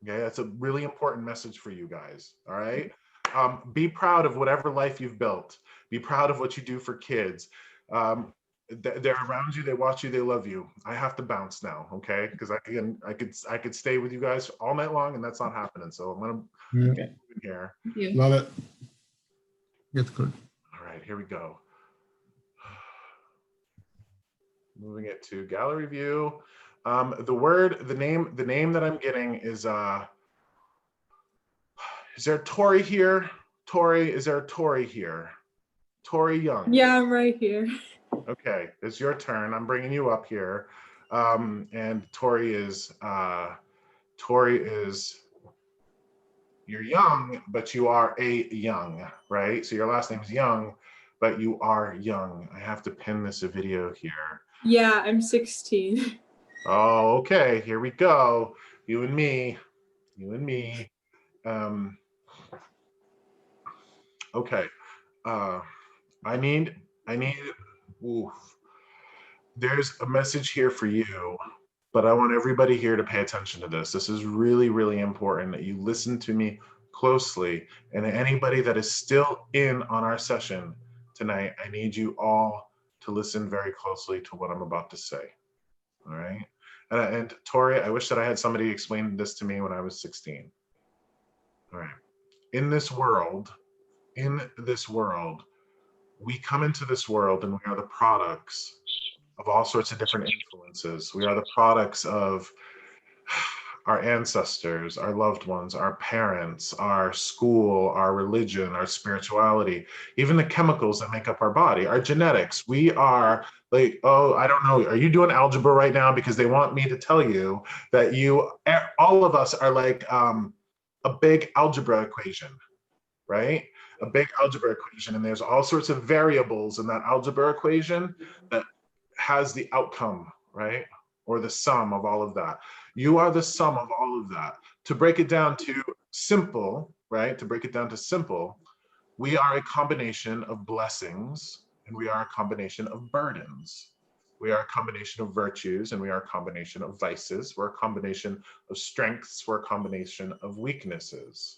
Okay, that's a really important message for you guys. All right. Be proud of whatever life you've built. Be proud of what you do for kids. They're around you, they watch you, they love you. I have to bounce now, okay? Because I could stay with you guys all night long, and that's not happening. So I'm gonna get in here. Thank you. Love it. Get the code. All right, here we go. Moving it to gallery view. The name that I'm getting is there a Tori here? Tori, is there a Tori here? Tori Young. Yeah, I'm right here. Okay, it's your turn. I'm bringing you up here. And Tori is, you're young, but you are a young, right? So your last name is Young, but you are young. I have to pin this video here. Yeah, I'm 16. Oh, okay, here we go. You and me. Okay, I need, oof. There's a message here for you, but I want everybody here to pay attention to this. This is really, really important that you listen to me closely. And anybody that is still in on our session tonight, I need you all to listen very closely to what I'm about to say. All right. And Tori, I wish that I had somebody explain this to me when I was 16. All right. In this world, we come into this world and we are the products of all sorts of different influences. We are the products of our ancestors, our loved ones, our parents, our school, our religion, our spirituality, even the chemicals that make up our body, our genetics. We are like, oh, I don't know, are you doing algebra right now? Because they want me to tell you that all of us are like a big algebra equation, right? A big algebra equation, and there's all sorts of variables in that algebra equation that has the outcome, right? Or the sum of all of that. You are the sum of all of that. To break it down to simple, right? To break it down to simple, we are a combination of blessings and we are a combination of burdens. We are a combination of virtues and we are a combination of vices. We're a combination of strengths. We're a combination of weaknesses.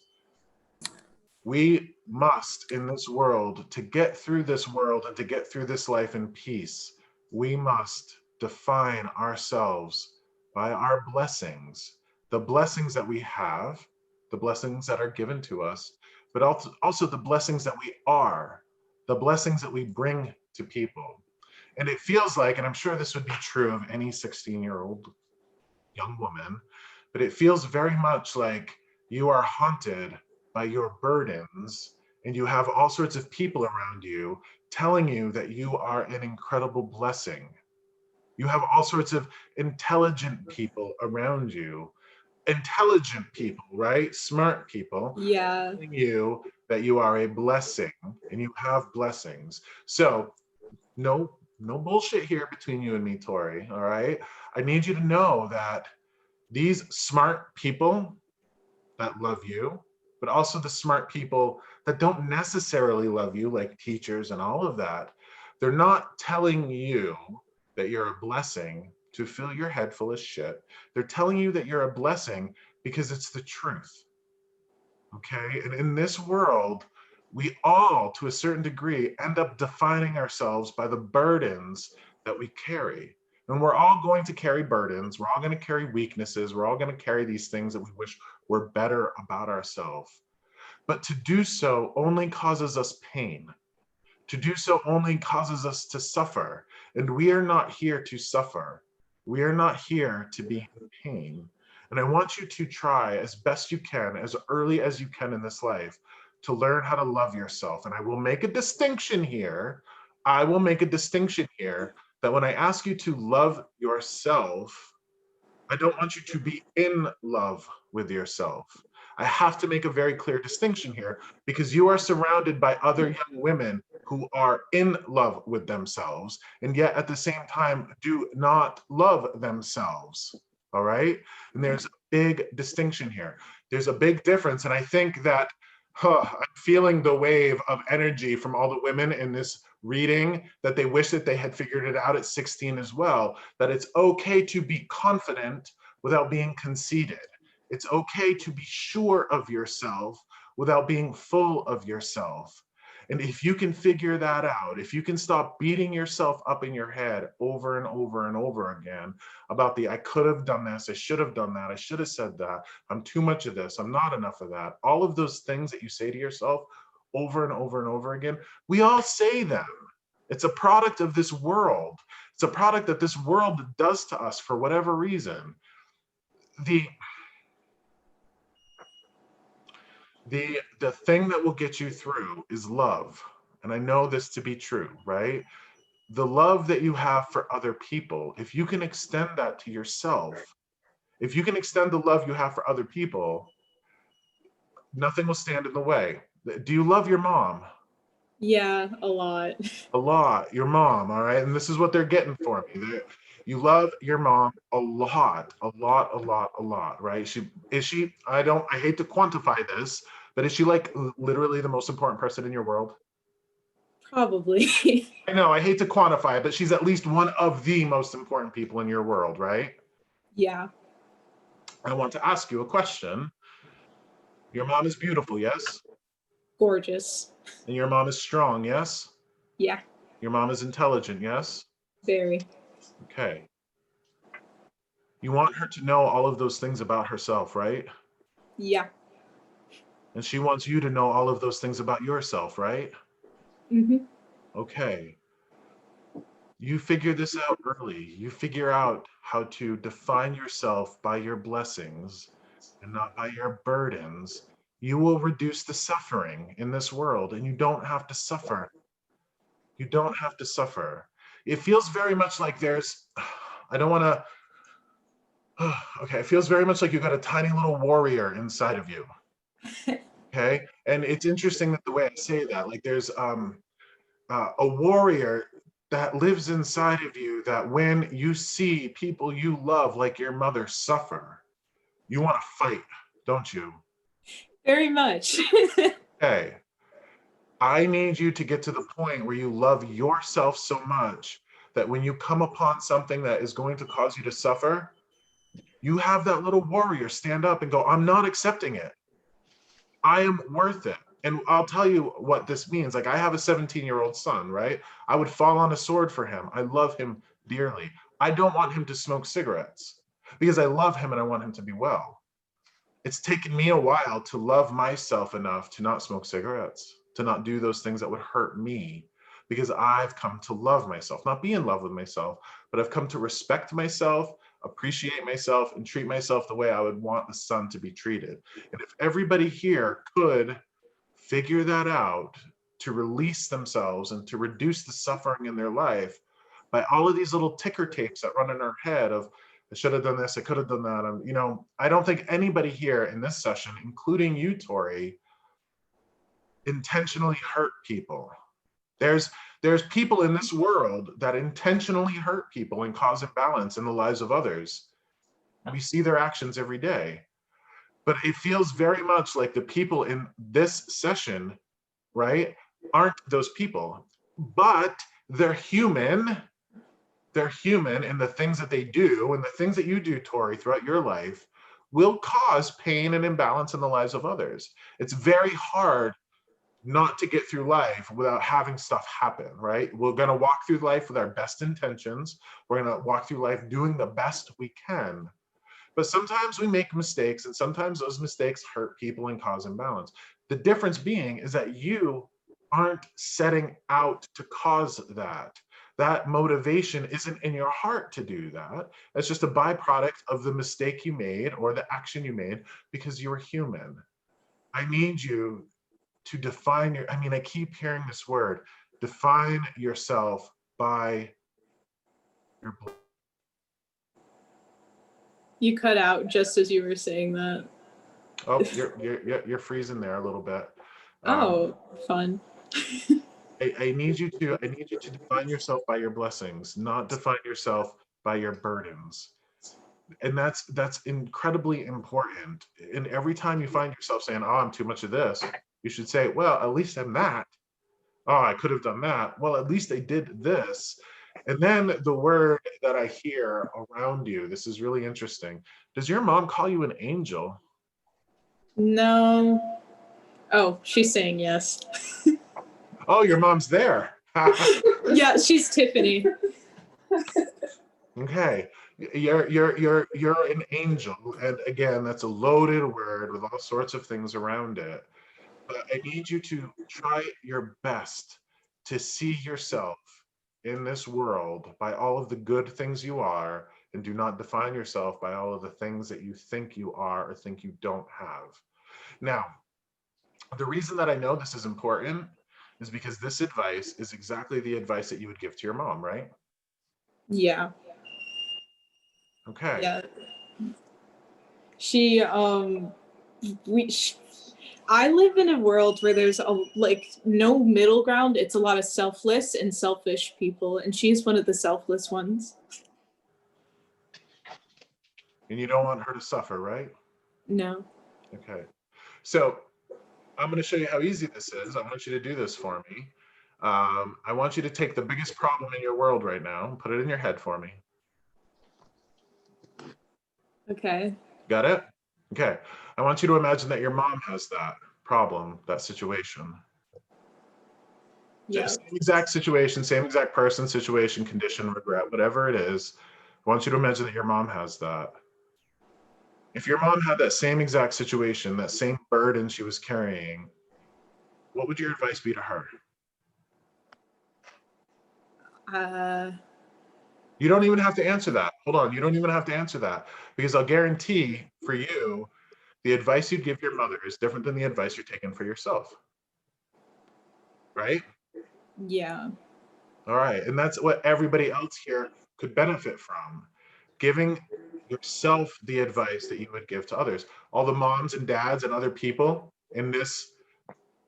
We must, in this world, to get through this world and to get through this life in peace, we must define ourselves by our blessings, the blessings that we have, the blessings that are given to us, but also the blessings that we are, the blessings that we bring to people. And it feels like, and I'm sure this would be true of any 16-year-old young woman, but it feels very much like you are haunted by your burdens and you have all sorts of people around you telling you that you are an incredible blessing. You have all sorts of intelligent people around you, intelligent people, right? Smart people Yeah. telling you that you are a blessing and you have blessings. So no bullshit here between you and me, Tori, all right? I need you to know that these smart people that love you, but also the smart people that don't necessarily love you, like teachers and all of that, they're not telling you that you're a blessing to fill your head full of shit. They're telling you that you're a blessing because it's the truth. Okay? And in this world, we all, to a certain degree, end up defining ourselves by the burdens that we carry. And we're all going to carry burdens. We're all going to carry weaknesses. We're all going to carry these things that we wish were better about ourselves. But to do so only causes us pain. To do so only causes us to suffer. And we are not here to suffer. We are not here to be in pain. And I want you to try as best you can, as early as you can in this life, to learn how to love yourself. And I will make a distinction here. I will make a distinction here that when I ask you to love yourself, I don't want you to be in love with yourself. I have to make a very clear distinction here because you are surrounded by other young women who are in love with themselves and yet at the same time do not love themselves. All right? And there's a big distinction here. There's a big difference. And I think that I'm feeling the wave of energy from all the women in this reading that they wish that they had figured it out at 16 as well, that it's okay to be confident without being conceited. It's okay to be sure of yourself without being full of yourself. And if you can figure that out, if you can stop beating yourself up in your head over and over and over again about the I could have done this, I should have done that, I should have said that, I'm too much of this, I'm not enough of that, all of those things that you say to yourself over and over and over again, we all say them. It's a product of this world. It's a product that this world does to us for whatever reason. The thing that will get you through is love. And I know this to be true, right? The love that you have for other people, if you can extend that to yourself, if you can extend the love you have for other people, nothing will stand in the way. Do you love your mom? Yeah, a lot. A lot, your mom, all right? And this is what they're getting for me. You love your mom a lot, right? I hate to quantify this, but is she like literally the most important person in your world? Probably. I know, I hate to quantify it, but she's at least one of the most important people in your world, right? Yeah. I want to ask you a question. Your mom is beautiful, yes? Gorgeous. And your mom is strong, yes? Yeah, Your mom is intelligent, yes? very. Okay. You want her to know all of those things about herself, right? Yeah. And she wants you to know all of those things about yourself, right? Mm-hmm. Okay. You figure this out early. You figure out how to define yourself by your blessings and not by your burdens. You will reduce the suffering in this world, and you don't have to suffer. You don't have to suffer. It feels very much like I don't want to, okay, it feels very much like you've got a tiny little warrior inside of you. Okay. And it's interesting that the way I say that, like there's a warrior that lives inside of you that when you see people you love, like your mother, suffer, you want to fight, don't you? Very much. Okay. I need you to get to the point where you love yourself so much that when you come upon something that is going to cause you to suffer, you have that little warrior stand up and go, I'm not accepting it. I am worth it. And I'll tell you what this means. Like I have a 17-year-old son, right? I would fall on a sword for him. I love him dearly. I don't want him to smoke cigarettes because I love him and I want him to be well. It's taken me a while to love myself enough to not smoke cigarettes, to not do those things that would hurt me, because I've come to love myself, not be in love with myself, but I've come to respect myself, appreciate myself, and treat myself the way I would want a son to be treated. And if everybody here could figure that out to release themselves and to reduce the suffering in their life by all of these little ticker tapes that run in our head of, I should have done this, I could have done that. I don't think anybody here in this session, including you, Tori, intentionally hurt people. There's people in this world that intentionally hurt people and cause imbalance in the lives of others. We see their actions every day. But it feels very much like the people in this session, right, aren't those people. But they're human. They're human, and the things that they do and the things that you do, Tori, throughout your life will cause pain and imbalance in the lives of others. It's very hard not to get through life without having stuff happen, right? We're going to walk through life with our best intentions. We're going to walk through life doing the best we can. But sometimes we make mistakes, and sometimes those mistakes hurt people and cause imbalance. The difference being is that you aren't setting out to cause that. That motivation isn't in your heart to do that. It's just a byproduct of the mistake you made or the action you made because you're human. I need you to define your, I keep hearing this word, define yourself by your. You cut out just as you were saying that. Oh, you're freezing there a little bit. Oh, fun. I need you to define yourself by your blessings, not define yourself by your burdens. And that's incredibly important. And every time you find yourself saying, "Oh, I'm too much of this," you should say, "Well, at least I'm that. Oh, I could have done that. Well, at least I did this." And then the word that I hear around you, this is really interesting. Does your mom call you an angel? No. Oh, she's saying yes. Oh, your mom's there. Yeah, she's Tiffany. Okay, you're an angel, and again, that's a loaded word with all sorts of things around it. But I need you to try your best to see yourself in this world by all of the good things you are, and do not define yourself by all of the things that you think you are or think you don't have. Now, the reason that I know this is important is because this advice is exactly the advice that you would give to your mom, right? Yeah. Okay. Yeah. I live in a world where there's no middle ground. It's a lot of selfless and selfish people, and she's one of the selfless ones. And you don't want her to suffer, right? No. Okay. So I'm going to show you how easy this is. I want you to do this for me. I want you to take the biggest problem in your world right now and put it in your head for me. Okay. Got it? Okay. I want you to imagine that your mom has that problem, that situation. Yeah. Same exact situation, same exact person, situation, condition, regret, whatever it is. I want you to imagine that your mom has that. If your mom had that same exact situation, that same burden she was carrying, what would your advice be to her? You don't even have to answer that. Hold on. You don't even have to answer that, because I'll guarantee for you, the advice you'd give your mother is different than the advice you're taking for yourself. Right? Yeah. All right. And that's what everybody else here could benefit from. Giving yourself the advice that you would give to others. All the moms and dads and other people in this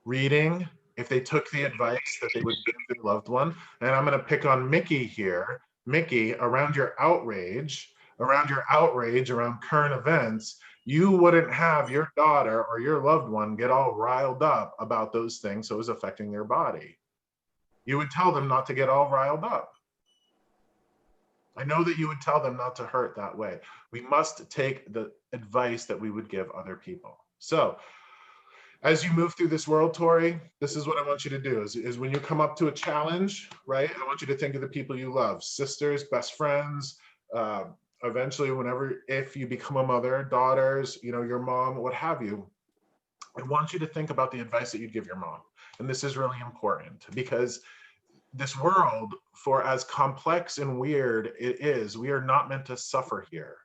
reading, if they took the advice that they would give their loved one, and I'm going to pick on Mickey here. Mickey, around your outrage around current events, you wouldn't have your daughter or your loved one get all riled up about those things so it was affecting their body. You would tell them not to get all riled up. I know that you would tell them not to hurt that way. We must take the advice that we would give other people. So as you move through this world, Tori, this is what I want you to do is when you come up to a challenge, right? I want you to think of the people you love, sisters, best friends, eventually if you become a mother, daughters, your mom, what have you. I want you to think about the advice that you'd give your mom. And this is really important because this world, for as complex and weird it is, we are not meant to suffer here.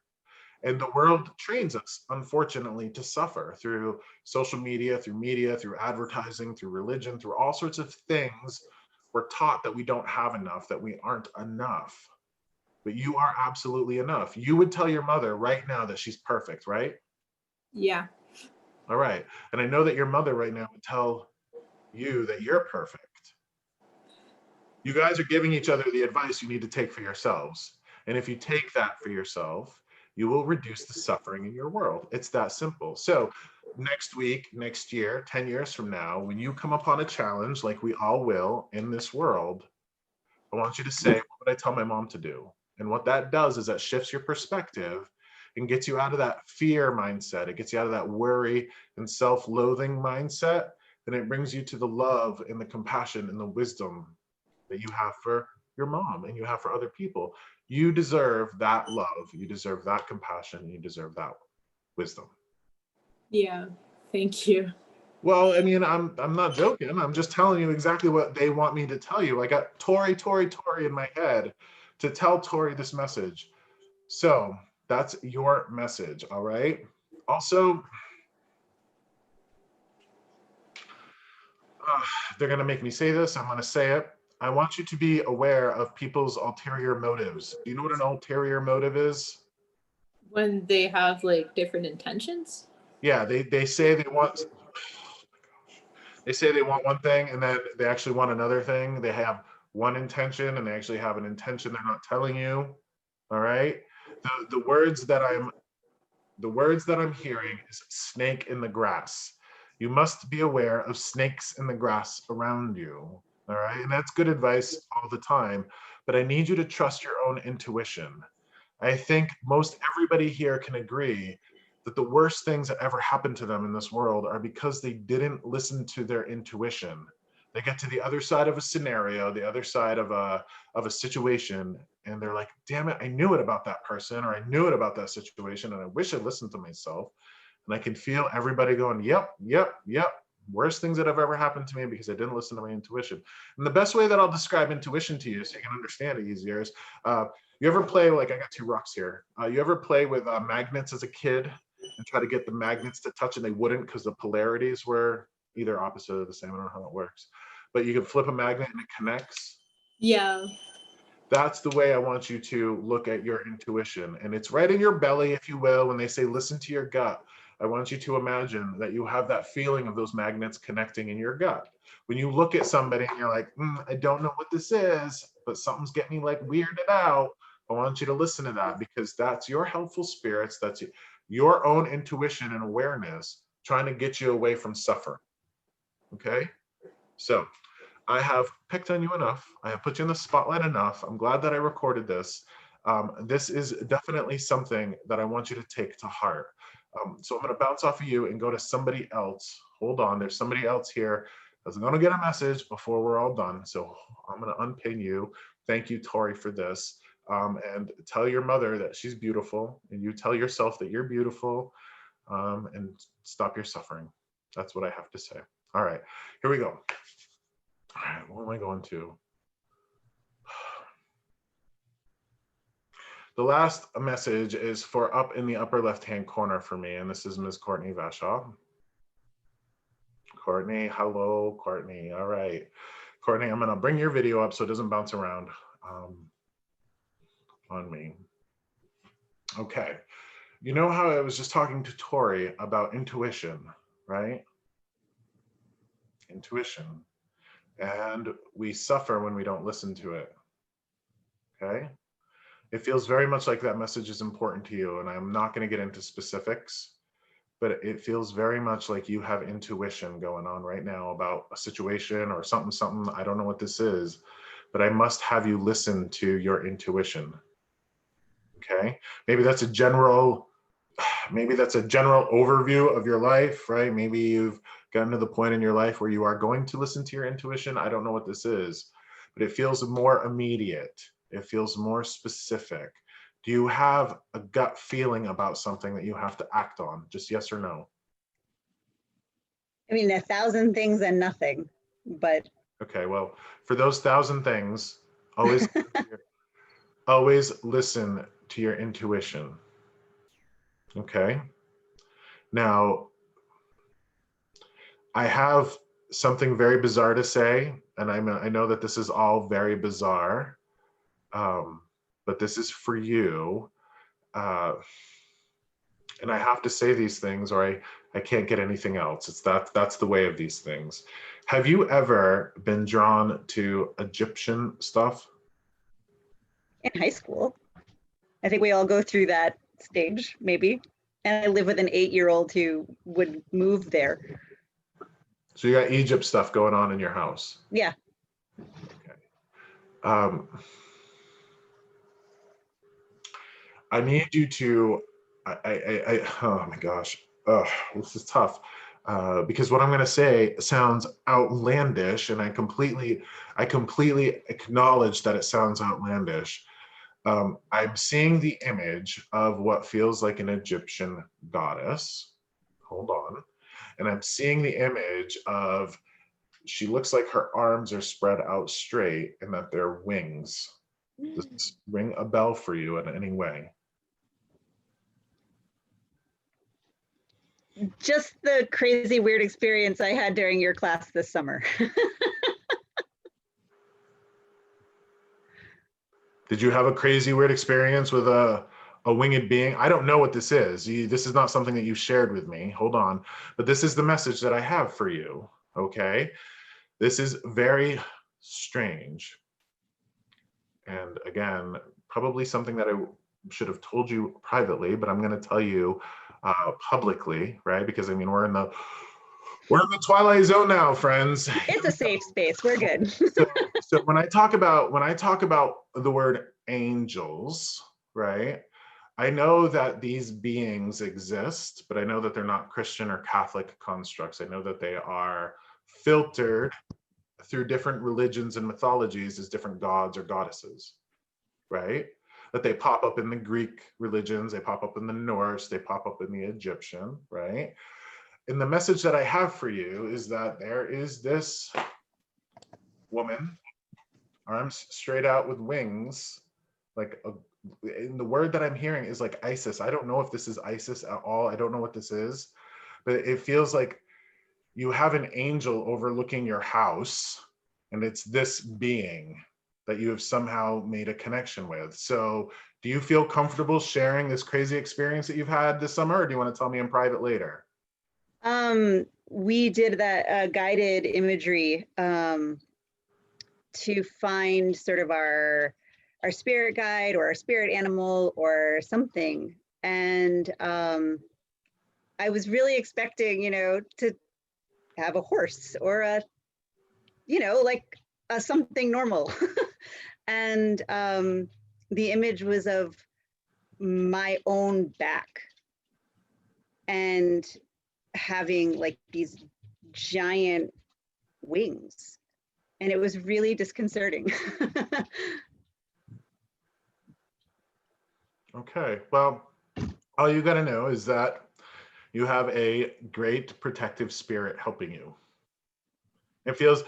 And the world trains us, unfortunately, to suffer through social media, through advertising, through religion, through all sorts of things. We're taught that we don't have enough, that we aren't enough. But you are absolutely enough. You would tell your mother right now that she's perfect, right? Yeah. All right. And I know that your mother right now would tell you that you're perfect. You guys are giving each other the advice you need to take for yourselves. And if you take that for yourself, you will reduce the suffering in your world. It's that simple. So next week, next year, 10 years from now, when you come upon a challenge like we all will in this world, I want you to say, what would I tell my mom to do? And what that does is that shifts your perspective and gets you out of that fear mindset. It gets you out of that worry and self-loathing mindset. And it brings you to the love and the compassion and the wisdom that you have for your mom and you have for other people. You deserve that love. You deserve that compassion. You deserve that wisdom. Yeah, thank you. Well, I mean, I'm not joking. I'm just telling you exactly what they want me to tell you. I got Tori in my head to tell Tori this message. So that's your message, all right? Also, they're gonna make me say this, I'm gonna say it. I want you to be aware of people's ulterior motives. Do you know what an ulterior motive is? When they have like different intentions. Yeah, they say they want, they say they want one thing and then they actually want another thing. They have one intention and they actually have an intention they're not telling you. All right. The words that I'm hearing is snake in the grass. You must be aware of snakes in the grass around you. All right. And that's good advice all the time. But I need you to trust your own intuition. I think most everybody here can agree that the worst things that ever happened to them in this world are because they didn't listen to their intuition. They get to the other side of a scenario, the other side of a situation, and they're like, damn it, I knew it about that person, or I knew it about that situation, and I wish I listened to myself. And I can feel everybody going, yep, yep, yep. Worst things that have ever happened to me because I didn't listen to my intuition. And the best way that I'll describe intuition to you so you can understand it easier is, you ever play, like I got two rocks here. You ever play with magnets as a kid and try to get the magnets to touch and they wouldn't because the polarities were either opposite or the same? I don't know how it works. But you can flip a magnet and it connects. Yeah. That's the way I want you to look at your intuition. And it's right in your belly, if you will, when they say, listen to your gut. I want you to imagine that you have that feeling of those magnets connecting in your gut. When you look at somebody and you're like, I don't know what this is, but something's getting me like weirded out. I want you to listen to that because that's your helpful spirits. That's your own intuition and awareness trying to get you away from suffering. Okay? So I have picked on you enough. I have put you in the spotlight enough. I'm glad that I recorded this. This is definitely something that I want you to take to heart. So I'm going to bounce off of you and go to somebody else. Hold on, there's somebody else here that's going to get a message before we're all done. So I'm going to unpin you. Thank you, Tori, for this. And tell your mother that she's beautiful, and you tell yourself that you're beautiful, and stop your suffering. That's what I have to say. All right, here we go. All right, what am I going to? The last message is for up in the upper left-hand corner for me, and this is Ms. Courtney Vashaw. Courtney, hello, Courtney. All right. Courtney, I'm gonna bring your video up so it doesn't bounce around on me. Okay. You know how I was just talking to Tori about intuition, right? Intuition. And we suffer when we don't listen to it, okay? It feels very much like that message is important to you, and I'm not going to get into specifics, but it feels very much like you have intuition going on right now about a situation or something. I don't know what this is, but I must have you listen to your intuition. Okay? Maybe that's a general overview of your life, right? Maybe you've gotten to the point in your life where you are going to listen to your intuition. I don't know what this is, but it feels more immediate. It feels more specific. Do you have a gut feeling about something that you have to act on? Just yes or no? I mean, 1,000 things and nothing, but. Okay, well, for those 1,000 things, always, always listen to your intuition. Okay. Now, I have something very bizarre to say, and I know that this is all very bizarre. But this is for you. And I have to say these things or I can't get anything else. That's the way of these things. Have you ever been drawn to Egyptian stuff? In high school. I think we all go through that stage, maybe. And I live with an 8-year-old who would move there. So you got Egypt stuff going on in your house. Yeah. I need you to, oh my gosh, this is tough. Because what I'm going to say sounds outlandish, and I completely acknowledge that it sounds outlandish. I'm seeing the image of what feels like an Egyptian goddess. Hold on. And I'm seeing the image of, she looks like her arms are spread out straight and that they're wings. Does this ring a bell for you in any way? Just the crazy weird experience I had during your class this summer. Did you have a crazy weird experience with a winged being? I don't know what this is. This is not something that you shared with me. Hold on. But this is the message that I have for you, okay? This is very strange. And again, probably something that I should have told you privately, but I'm going to tell you publicly, right? Because I mean, we're in the Twilight Zone now, friends. It's a safe space. We're good. So when I talk about the word angels, right? I know that these beings exist, but I know that they're not Christian or Catholic constructs. I know that they are filtered through different religions and mythologies as different gods or goddesses, right? That they pop up in the Greek religions, they pop up in the Norse, they pop up in the Egyptian, right? And the message that I have for you is that there is this woman, arms straight out with wings, and the word that I'm hearing is like Isis. I don't know if this is Isis at all. I don't know what this is, but it feels like you have an angel overlooking your house, and it's this being that you have somehow made a connection with. So do you feel comfortable sharing this crazy experience that you've had this summer, or do you want to tell me in private later? We did that guided imagery to find sort of our spirit guide or our spirit animal or something. And I was really expecting, to have a horse or a, like a something normal. And the image was of my own back and having like these giant wings. And it was really disconcerting. Okay, well, all you got to know is that you have a great protective spirit helping you. It feels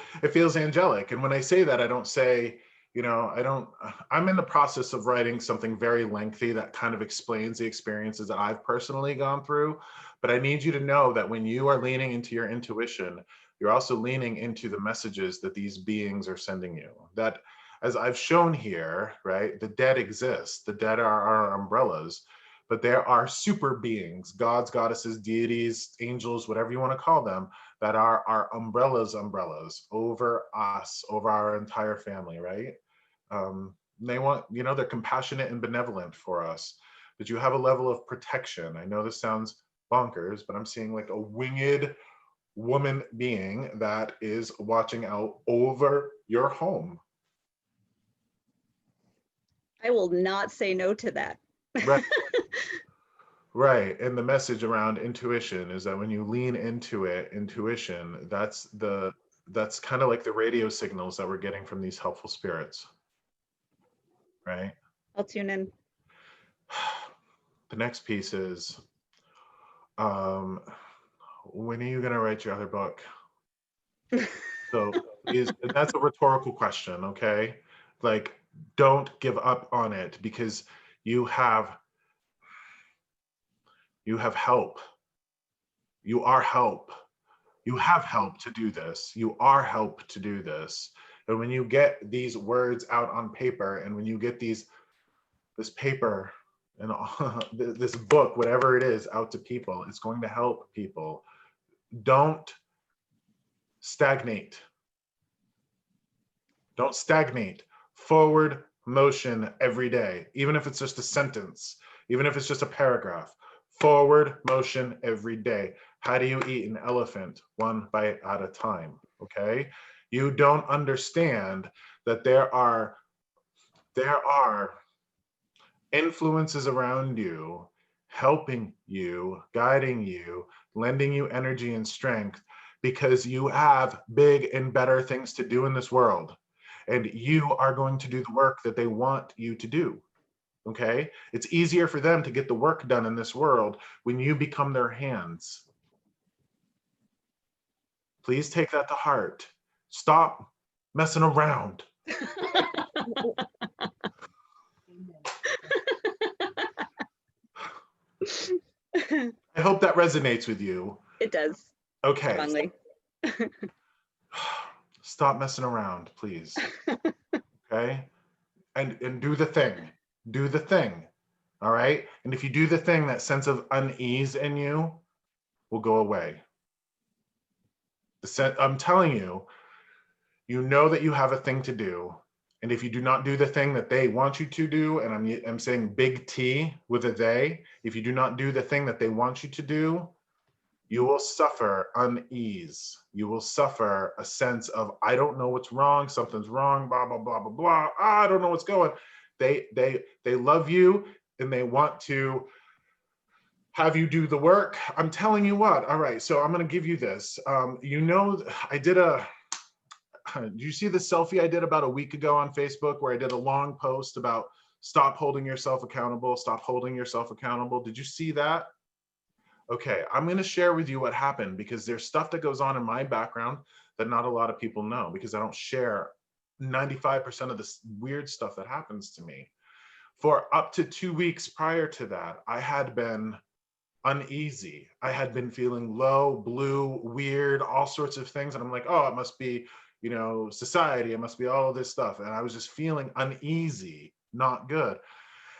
angelic. And when I say that, I don't say, I'm in the process of writing something very lengthy that kind of explains the experiences that I've personally gone through. But I need you to know that when you are leaning into your intuition, you're also leaning into the messages that these beings are sending you. That, as I've shown here, right, the dead exist. The dead are our umbrellas, but there are super beings, gods, goddesses, deities, angels, whatever you want to call them, that are our umbrellas over us, over our entire family, right? They want, they're compassionate and benevolent for us, but you have a level of protection. I know this sounds bonkers, but I'm seeing like a winged woman being that is watching out over your home. I will not say no to that. Right. Right. And the message around intuition is that when you lean into it, intuition, that's kind of like the radio signals that we're getting from these helpful spirits. Right? I'll tune in. The next piece is, when are you going to write your other book? So that's a rhetorical question, okay? Like, don't give up on it, because you have help. You are help. You have help to do this. You are help to do this. And when you get these words out on paper, and when you get this paper and this book, whatever it is, out to people, it's going to help people. Don't stagnate. Don't stagnate. Forward motion every day, even if it's just a sentence, even if it's just a paragraph. Forward motion every day. How do you eat an elephant? One bite at a time, okay? You don't understand that there are influences around you, helping you, guiding you, lending you energy and strength, because you have big and better things to do in this world. And you are going to do the work that they want you to do. Okay? It's easier for them to get the work done in this world when you become their hands. Please take that to heart. Stop messing around. I hope that resonates with you. It does. Okay. Strongly. Stop messing around, please. Okay? And do the thing. Do the thing. All right? And if you do the thing, that sense of unease in you will go away. I'm telling you, you know that you have a thing to do. And if you do not do the thing that they want you to do, and I'm saying big T with a they, if you do not do the thing that they want you to do, you will suffer unease. You will suffer a sense of, I don't know what's wrong, something's wrong, blah, blah, blah, blah, blah. I don't know what's going. They love you and they want to have you do the work. I'm telling you what, all right, so I'm gonna give you this. You know, do you see the selfie I did about a week ago on Facebook where I did a long post about stop holding yourself accountable, stop holding yourself accountable? Did you see that? Okay, I'm going to share with you what happened because there's stuff that goes on in my background that not a lot of people know because I don't share 95% of this weird stuff that happens to me. For up to 2 weeks prior to that, I had been uneasy. I had been feeling low, blue, weird, all sorts of things. And I'm like, oh, it must be, you know, society. It must be all of this stuff. And I was just feeling uneasy, not good.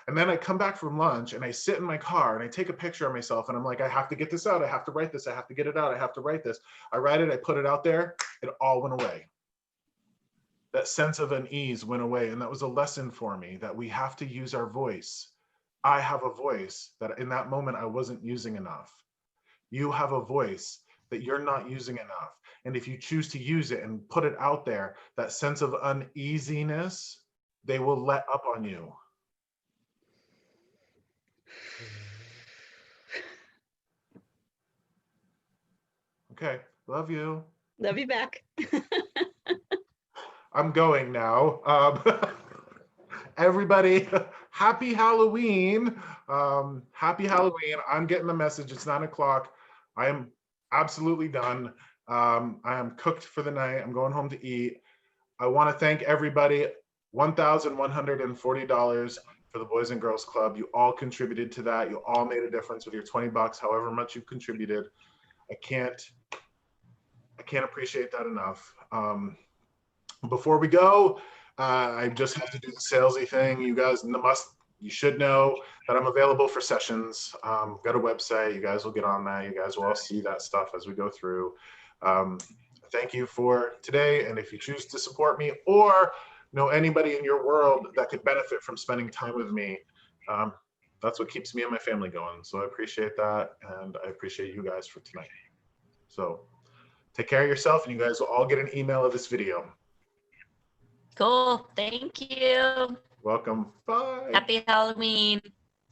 And then I come back from lunch and I sit in my car and I take a picture of myself and I'm like, I have to get this out. I have to write this. I have to get it out. I have to write this. I write it. I put it out there. It all went away. That sense of unease went away. And that was a lesson for me that we have to use our voice. I have a voice that in that moment I wasn't using enough. You have a voice that you're not using enough. And if you choose to use it and put it out there, that sense of uneasiness, they will let up on you. Okay, love you. Love you back. I'm going now. Everybody, happy Halloween. Happy Halloween. I'm getting the message. It's 9 o'clock. I am absolutely done. I am cooked for the night. I'm going home to eat. I want to thank everybody. $1,140 for the Boys and Girls Club. You all contributed to that. You all made a difference with your 20 bucks, however much you contributed. I can't appreciate that enough. Before we go, I just have to do the salesy thing. You guys you should know that I'm available for sessions. Got a website. You guys will get on that. You guys will all see that stuff as we go through. Thank you for today. And if you choose to support me or know anybody in your world that could benefit from spending time with me, that's what keeps me and my family going. So I appreciate that. And I appreciate you guys for tonight. So take care of yourself and you guys will all get an email of this video. Cool. Thank you. Welcome. Bye. Happy Halloween.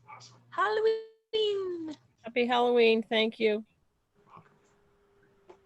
Awesome. Halloween. Happy Halloween. Thank you.